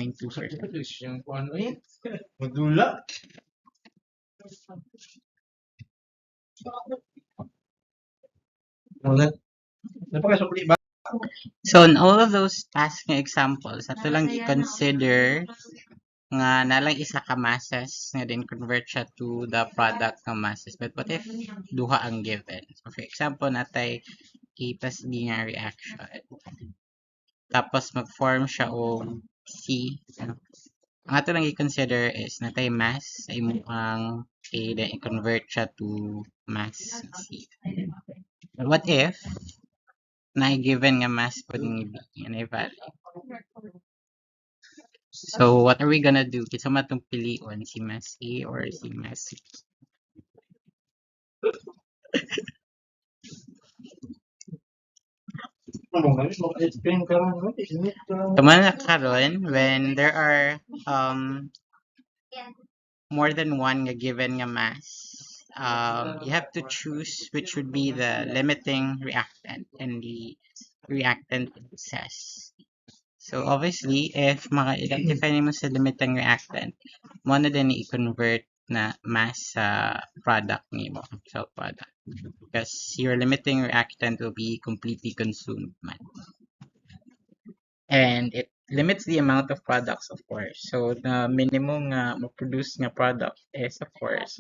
Yung ano eh. Magdula. Napakasukli ba? So in all of those past nga examples, ato lang i-consider nga nalang isa ka masses nga din convert siya to the product ng masses. But what if duha ang given? So for example, natay A plus B nga reaction. Tapos mag-form siya og C. Ang ato lang i-consider is natay mass sa imong A, then i-convert siya to mass C. But what if na-given nga mass po ni B and a value? So what are we gonna do? Kita matong pilion, si mass A or si mass C? Tumana karon when there are more than one nga given nga mass, you have to choose which would be the limiting reactant and the reactant excess. So obviously, if maka-identify nimo sa limiting reactant, mo na din i-convert na mass sa product nimo, actual product. Because your limiting reactant will be completely consumed man. And it limits the amount of products, of course. So the minimum nga ma-produce nga product is, of course,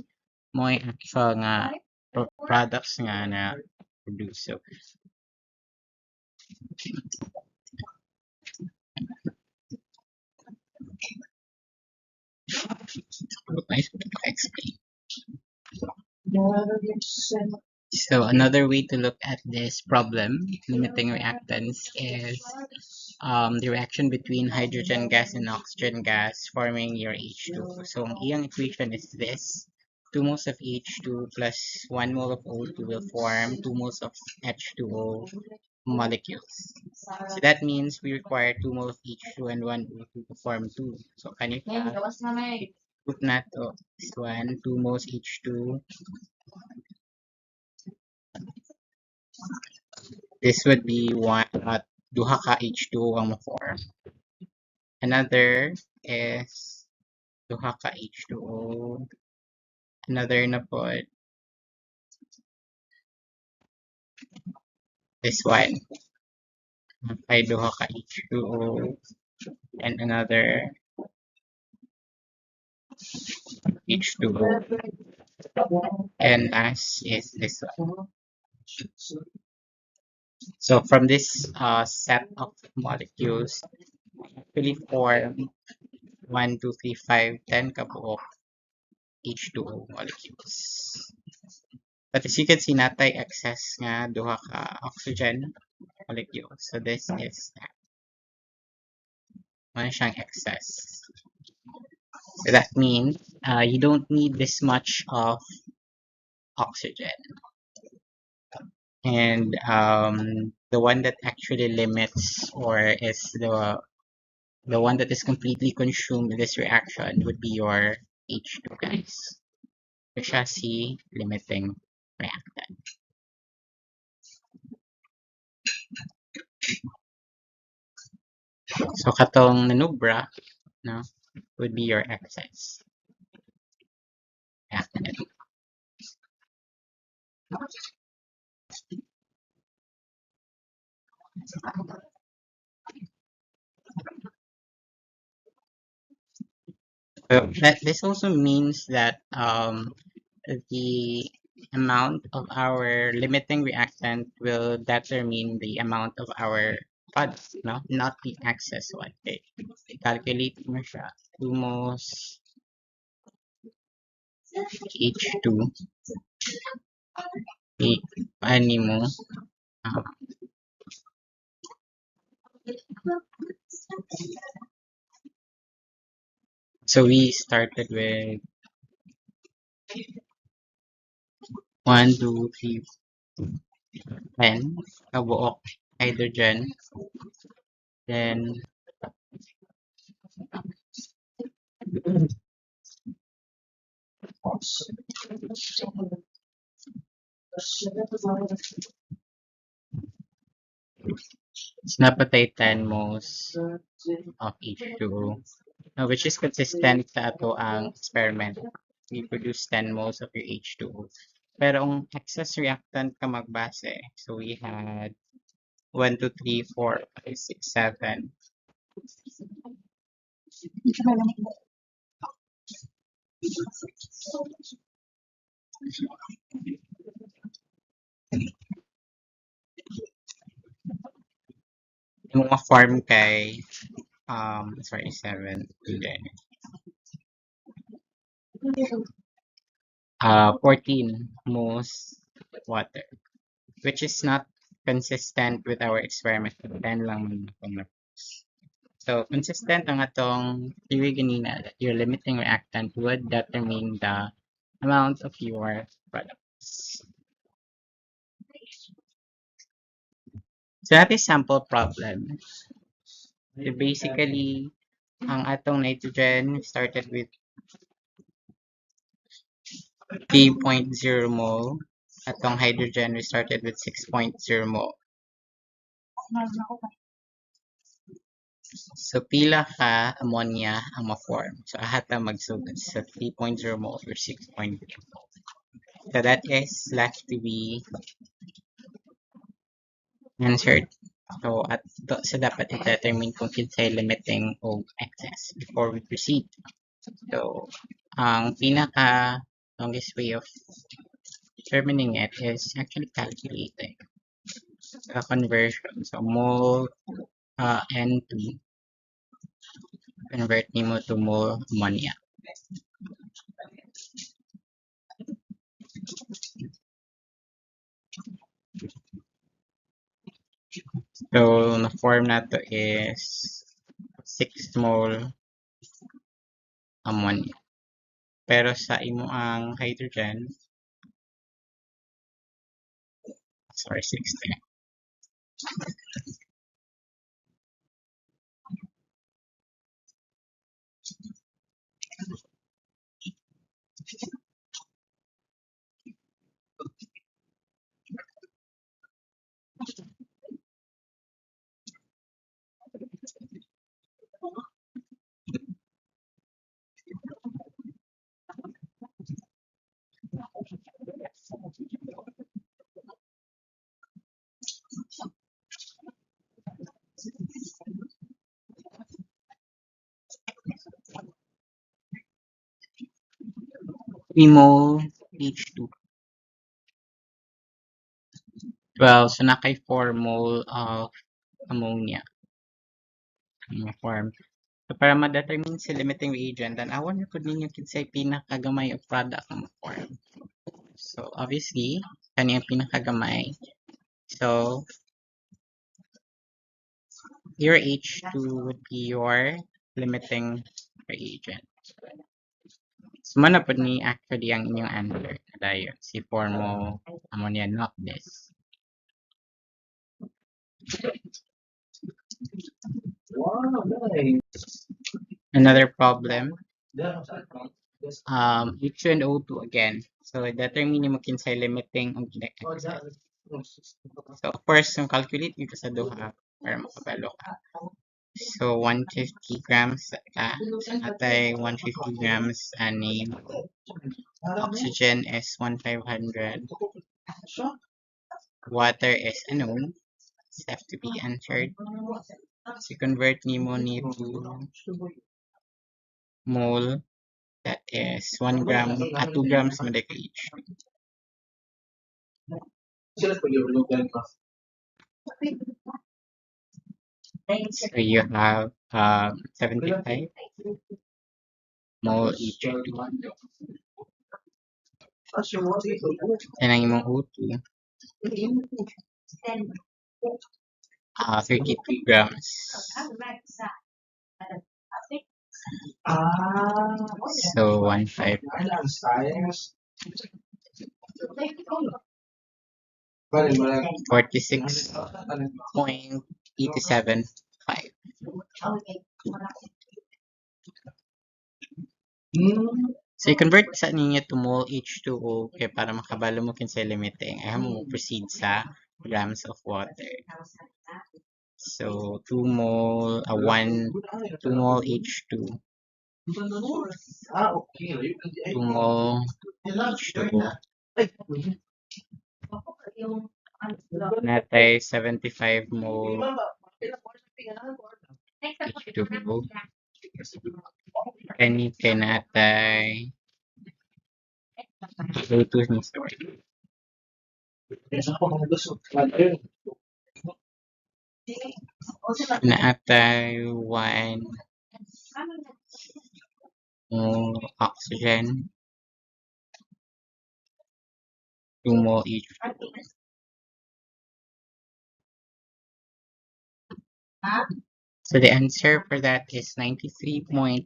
mo yung actual nga products nga na produce. So nice to explain. So another way to look at this problem, limiting reactants, is the reaction between hydrogen gas and oxygen gas forming your H2. So ang iyang equation is this. 2 moles of H2 plus 1 mole of O2 will form 2 moles of H2O molecules. So that means we require 2 moles of H2 and 1 O2 to form 2. So kanina, put na to this one, 2 moles H2. This would be one duha ka H2O ang ma-form. Another is duha ka H2O. Another na po, this one. Ay duha ka H2O. And another H2O. And last is this one. So from this set of molecules, actually form 1, 2, 3, 5, 10 kabuok H2O molecules. But as you can see, natay excess nga duha ka oxygen molecule. So this is one siyang excess. So that means you don't need this much of oxygen. And the one that actually limits or is the one that is completely consumed in this reaction would be your H2 guys. So siya si limiting reactant. So katong nanubra, no, would be your excess reactant. So that this also means that the amount of our limiting reactant will determine the amount of our product, no? Not the excess one. Okay. Calculate mo siya. 2 moles H2. Paano mo? Ah, so we started with 1, 2, 3, 10 kabuok hydrogen. Then it's napatay 10 moles of H2O, which is consistent sa ato ang experiment. We produce 10 moles of your H2O. Pero ang excess reactant ka magbase, so we had 1, 2, 3, 4, 5, 6, 7. Yung mga farm kay, sorry, 7, then, 14 moles water, which is not consistent with our experiment. 10 lang man akong na-produce. So, consistent ang atong theory ganina that your limiting reactant would determine the amount of your products. So that is sample problem. So basically, ang atong nitrogen started with 3.0 mole. Atong hydrogen we started with 6.0 mole. So pila ka ammonia ang ma-form. So ahata magsugod sa 3.0 mole or 6.0 mole. So that is left to be answered. So at sa dapat i-determine kung kinsay limiting o excess before we proceed. So ang pinaka longest way of determining it is actually calculating the conversion. So mole N2 convert nimo to mole ammonia. So na form nato is 6 mole ammonia. Pero sa imo ang hydrogen, sorry, 60. Mole H2. Well, so na kay 4 mole of ammonia ang form. So para ma-determine si limiting reagent, then awan na po ninyo kinsay pinakagamay of product ang form. So obviously, kani ang pinakagamay. So your H2 would be your limiting reagent. So mana po ni actually ang inyong answer. Dayon, si 4 mole ammonia, not this. Wow, nice. Another problem, H2 and O2 again. So determine mo kinsay limiting ang excess. So of course, yung calculate nito sa duha para makabalo ka. So 150 grams atay 150 grams ani oxygen is 1500. Water is unknown. It's have to be answered. So convert nimo ni to mole, that is 1 gram 2 grams medek each. Sila pag-iulugan ka. So you have 75 mole each. Yan ang imong O2. 33 grams. So 1.5. 46.875. So i-convert sa ninyo to mole H2O kaya para makabalo mo kinsay limiting ay mo proceed sa grams of water. So 2 mole 2 mole H2. 2 mole H2O. Natay 75 mole H2O. Kani kay natay Bluetooth ni story. Naatay 1 mole oxygen. 2 mole each. So the answer for that is 93.15.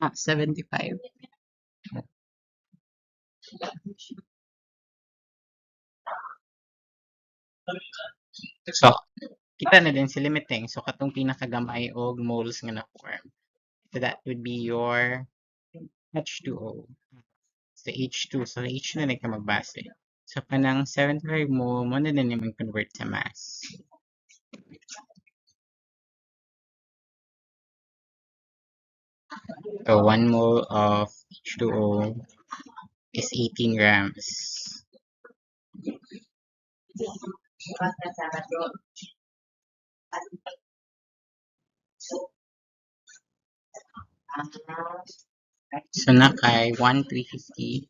75. So, kita na din si limiting. So, katong pinakagamay og moles nga na form. So, that would be your H2O. So, H2. So, H na ka magbase. So, panang 75 mo na din yung convert sa mass. So, 1 mole of H2O is 18 grams. So, nakay 1,350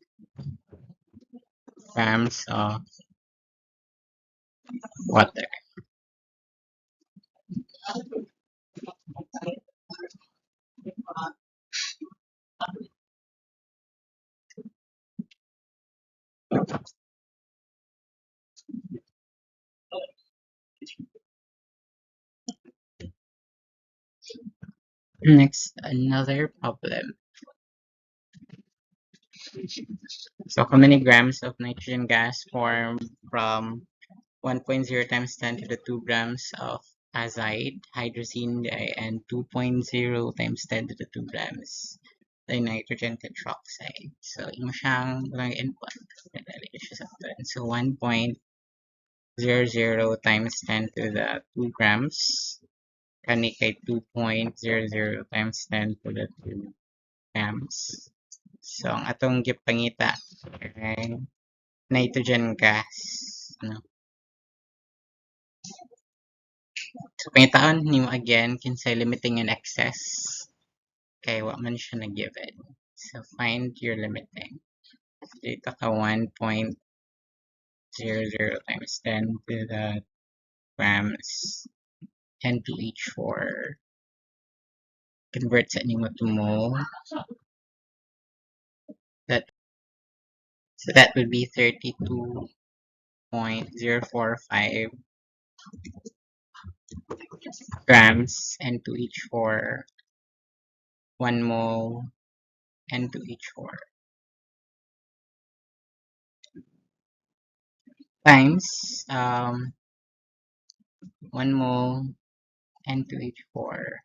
grams of water. Next, another problem. So, how many grams of nitrogen gas form from 1.0 times 10 to the 2 grams of azide, hydrazine, and 2.0 times 10 to the 2 grams nitrogen tetroxide. So, imo siyang mga input. Madali siya sa atin. So, 1.00 times 10 to the 2 grams. Kani kay 2.00 times 10 to the 2 grams. So, ang atong gipangita ay nitrogen gas. No? So, pangitaan nimo again, kinsay limiting in excess. Kay wa man siya na-given. So, find your limiting. So, dito ka 1.00 times 10 to the grams and to each 4. Convert sa nimo to mole. So that would be 32.045 grams and to each 4. 1 mole and to each 4. Times 1 mole and to each 4.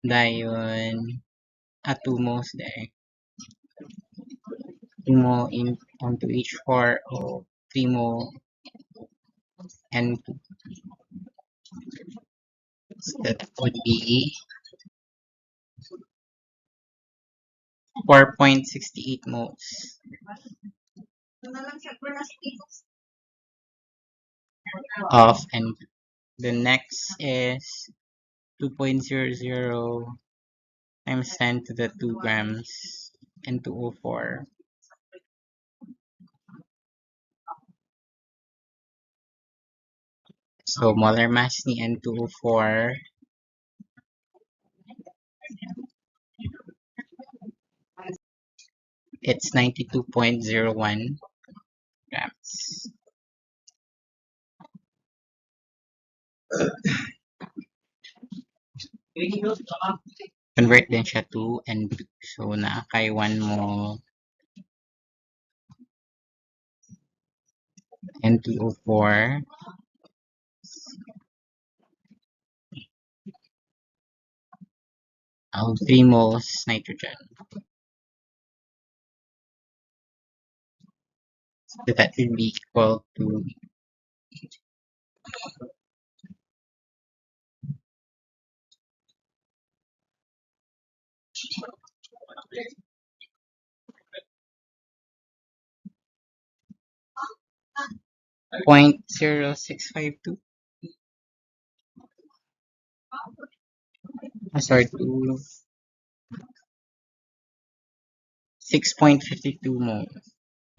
Dayon, 2 moles there. 2 mole into each 4 o 3 mole and 2. So that would be 4.68 moles of, and the next is 2.00 times 10 to the 2 grams and 204. So molar mass ni N204 it's 92.01 grams. Convert din siya to N2. So naakay 1 mole N204 of 3 moles nitrogen. So that will be equal to 0.0652. Sorry, to 6.52 mole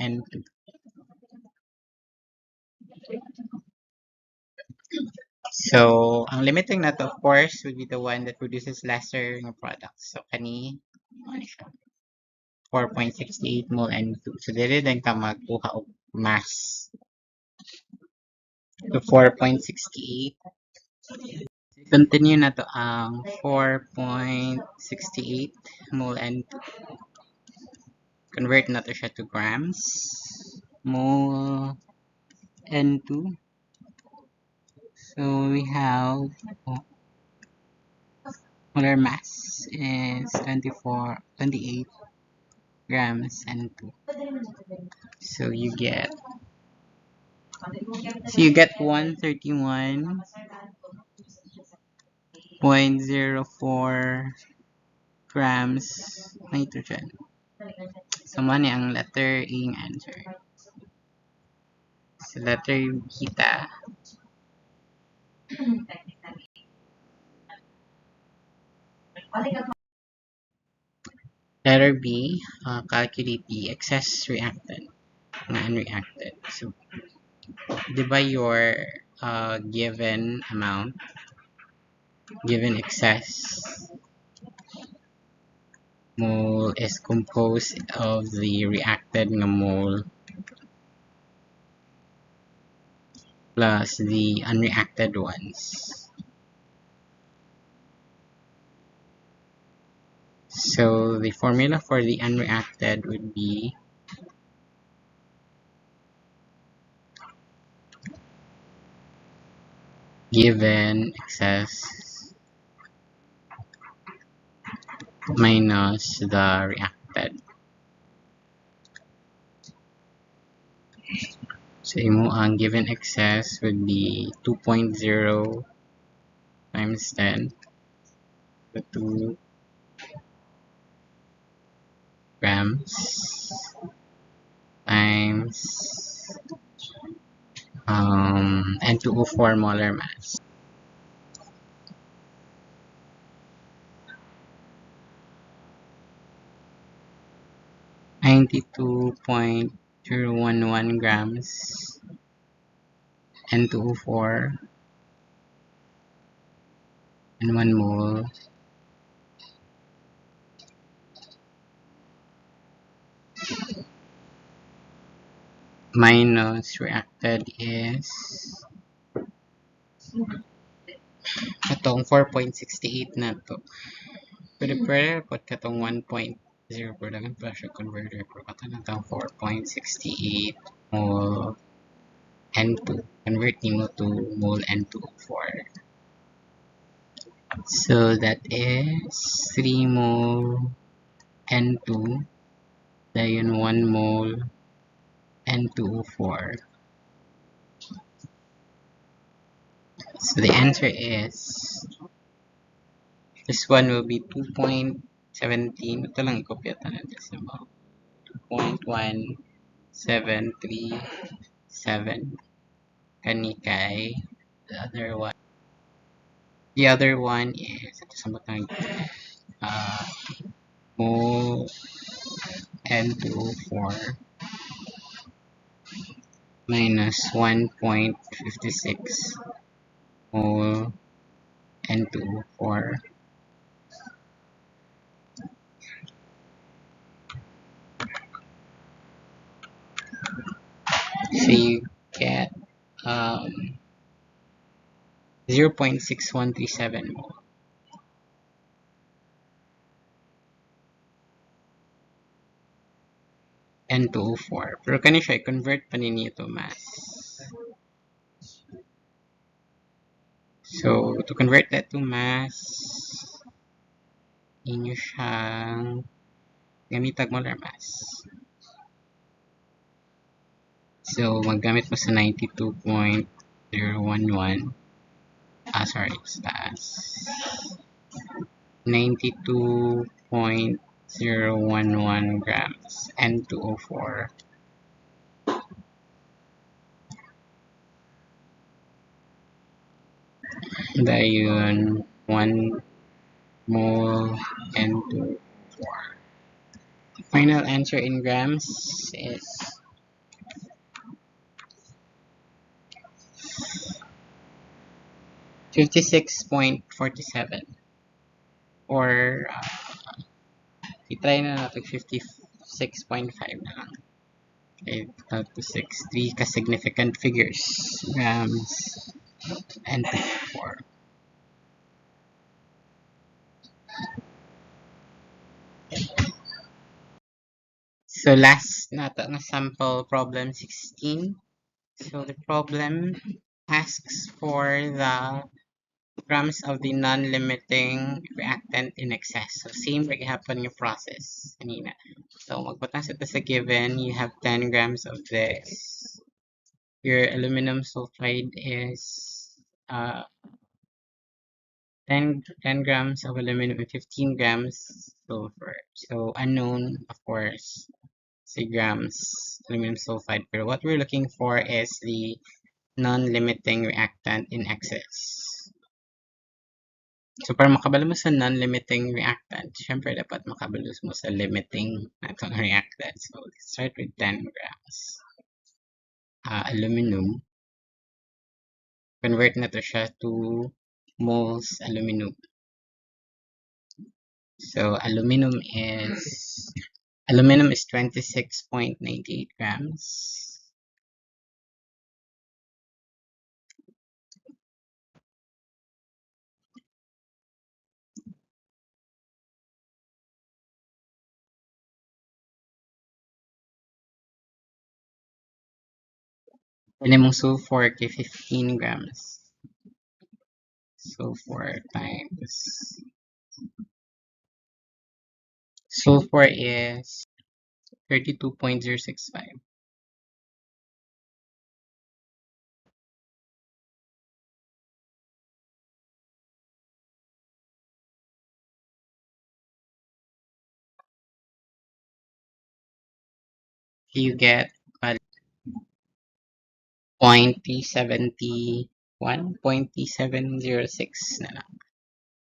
N2. So, ang limiting na to, of course, would be the one that produces lesser ng products. So, kani, 4.68 mole N2. So, dili din ka magkuha og mass. So, 4.68. Continue na to ang 4.68 mole N2. Convert na to siya to grams. Mole N2 So we have molar mass is 28 grams and 2. So you get 131.04 grams nitrogen. So money ang letter A ang answer. So letter beta. Letter B, calculate the excess reactant na unreacted. So, di ba your given amount, given excess mole is composed of the reacted nga mole plus the unreacted ones. So the formula for the unreacted would be given excess minus the reacted. So ang given excess would be 2.0 times 10 to 2 grams times N2O4 molar mass. (92.011 grams N2O4 and 1 mole minus reacted is katong 4.68 na to. Pwede put katong 1.0 per lang pressure converter pero katong natang 4.68 mole N2. Convert nimo to mole N2O4. So that is 3 mole N2 dayon 1 mole N2O4. So the answer is this one will be 2.17. Ito lang ikopya tanan decimal. 2.1737 kani kay the other one is ito sa matang mole N2O4 minus 1.56 mole N2O4 so you get 0.6137 mole. N2O4. Pero kani siya i-convert pa ninyo to mass. So, to convert that to mass, inyo siyang gamitag molar mass. So, maggamit mo sa 92.011. Sorry, taas. 92.011 grams N2O4. Dayon 1 mole N2O4. The final answer in grams is 56.47 or i-try na natin 56.5 na lang. Okay, 3 ka-significant figures. Grams and 4. So last nato nga sample problem 16. So the problem asks for the grams of the non-limiting reactant in excess. So, same happen yung process kanina. So, magpatasa ito sa given, you have 10 grams of this. Your aluminum sulfide is 10 grams of aluminum and 15 grams sulfur. So, unknown, of course, say grams aluminum sulfide. But what we're looking for is the non-limiting reactant in excess. So, para makabalo mo sa non-limiting reactant, syempre dapat makabalo mo sa limiting natong reactant. So, let's start with 10 grams. Aluminum. Convert na to siya to moles aluminum. So, aluminum is 26.98 grams. Pwede mong sulfur kay 15 grams. Sulfur times. Sulfur is 32.065. You get 0.71, 0.706 na lang.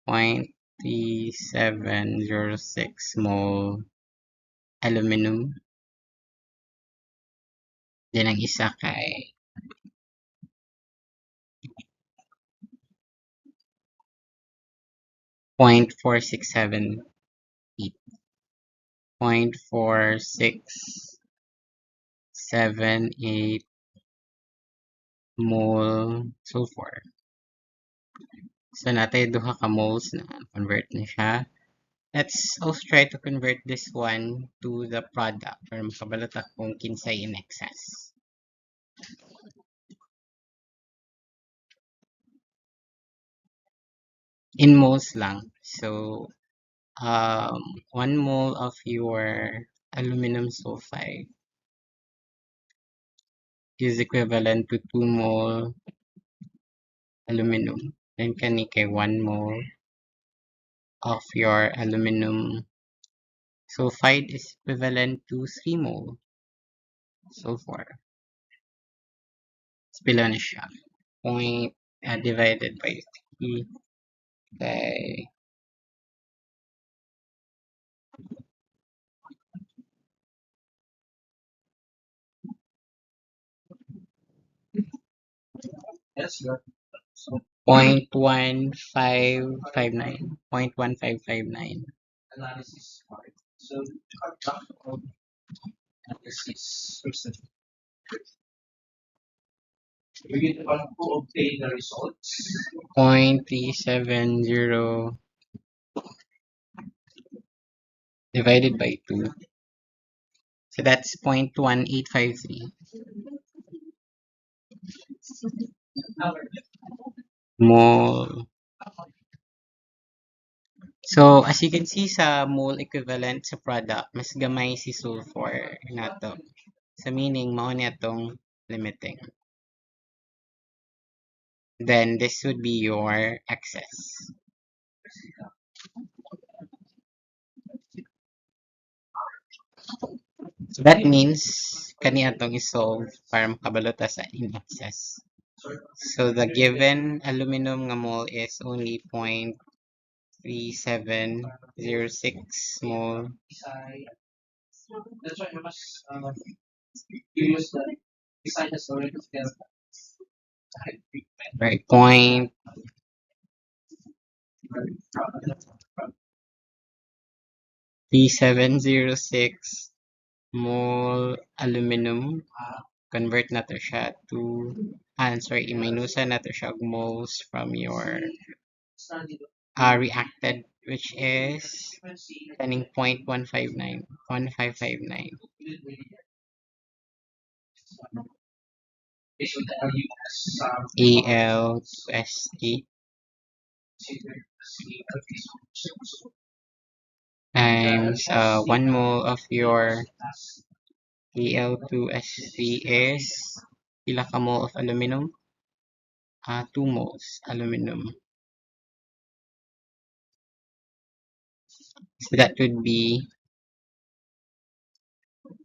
0.3706 mole aluminum. Then ang isa kay 0.4678. 0.4678 mole sulfur. So natay duha ka moles na convert na siya. Let's also try to convert this one to the product para makabalata kung kinsay in excess. In moles lang. So 1 mole of your aluminum sulfide is equivalent to 2 mole aluminum. Then kani kay 1 mole of your aluminum sulfide is equivalent to 3 mole sulfur. So below na siya. Point divided by 3 kay 0.1559. 0.1559. Analysis part. So, analysis. We get to obtain the results. 0.370 divided by 2. So that's 0.1853 mole. So, as you can see sa mole equivalent sa product, mas gamay si sulfur nato. So, meaning, mao niya tong limiting. Then, this would be your excess. So, that means, kani atong isolve para makabalota sa in excess. So, the given aluminum nga mole is only 0.3706 mole. That's why I must use the design the story to tell. Right, point 3706 mole aluminum. Convert na to siya to, sorry, iminusa na to siya og moles from your reacted, which is kaning 0.159, 1559. basically the LUS AL to ST times 1 mole of your Al2SC is pila ka mole of aluminum? 2 moles aluminum. So that would be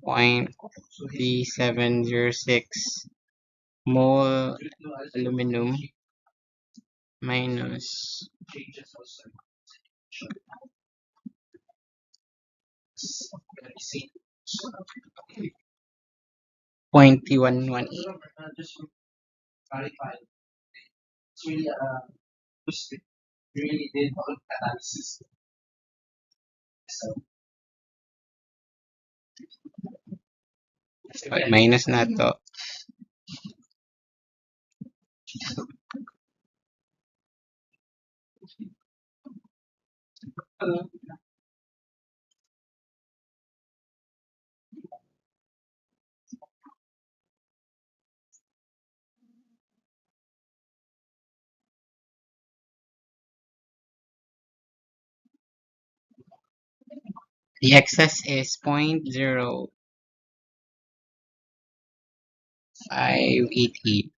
0.3706 mole aluminum minus 0.118. just clarify. It's really twisted. We really did all analysis. So Minus na to. The excess is 0.0588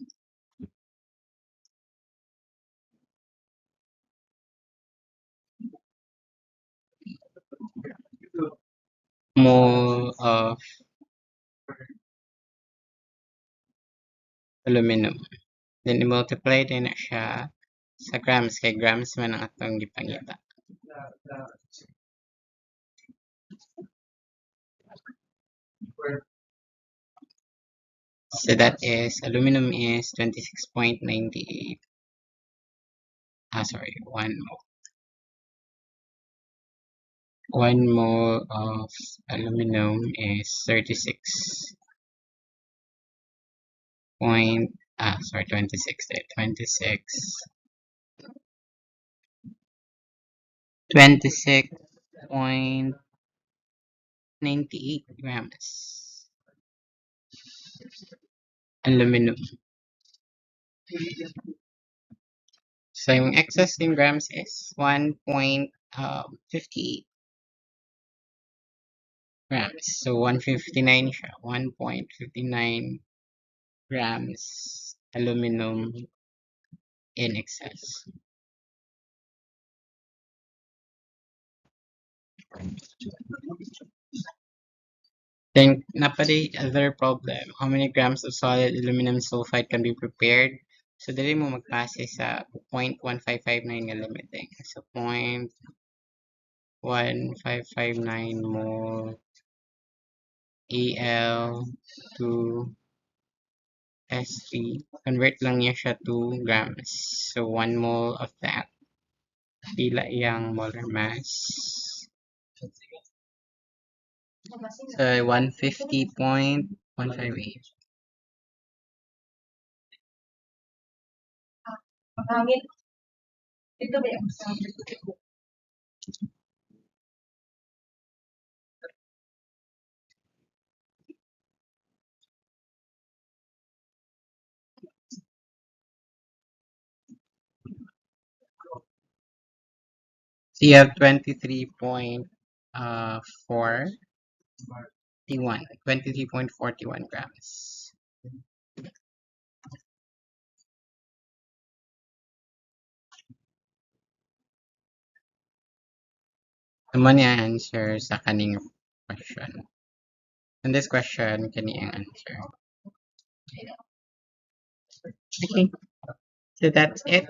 mole of aluminum. Then i-multiply din na siya sa grams kay grams man ang atong gipangita. So that is aluminum is 26.98. Sorry, 1 mole of aluminum is 36 point, sorry, 26 there, 26.98 grams aluminum. So yung excess in grams is 1.58 grams. So 159 siya, 1.59 grams aluminum in excess. Then napadi other problem, how many grams of solid aluminum sulfide can be prepared? So dili mo magpase sa 0.1559 nga limiting. So 0.1559 mole Al to S3. Convert lang niya siya to grams. So 1 mole of that. Pila iyang molar mass. So 150.158. Hangin. Ito ba yung So you have 23.41 grams. Amo ni ang answer sa kaning question. In this question, kani ang answer. Okay. So that's it.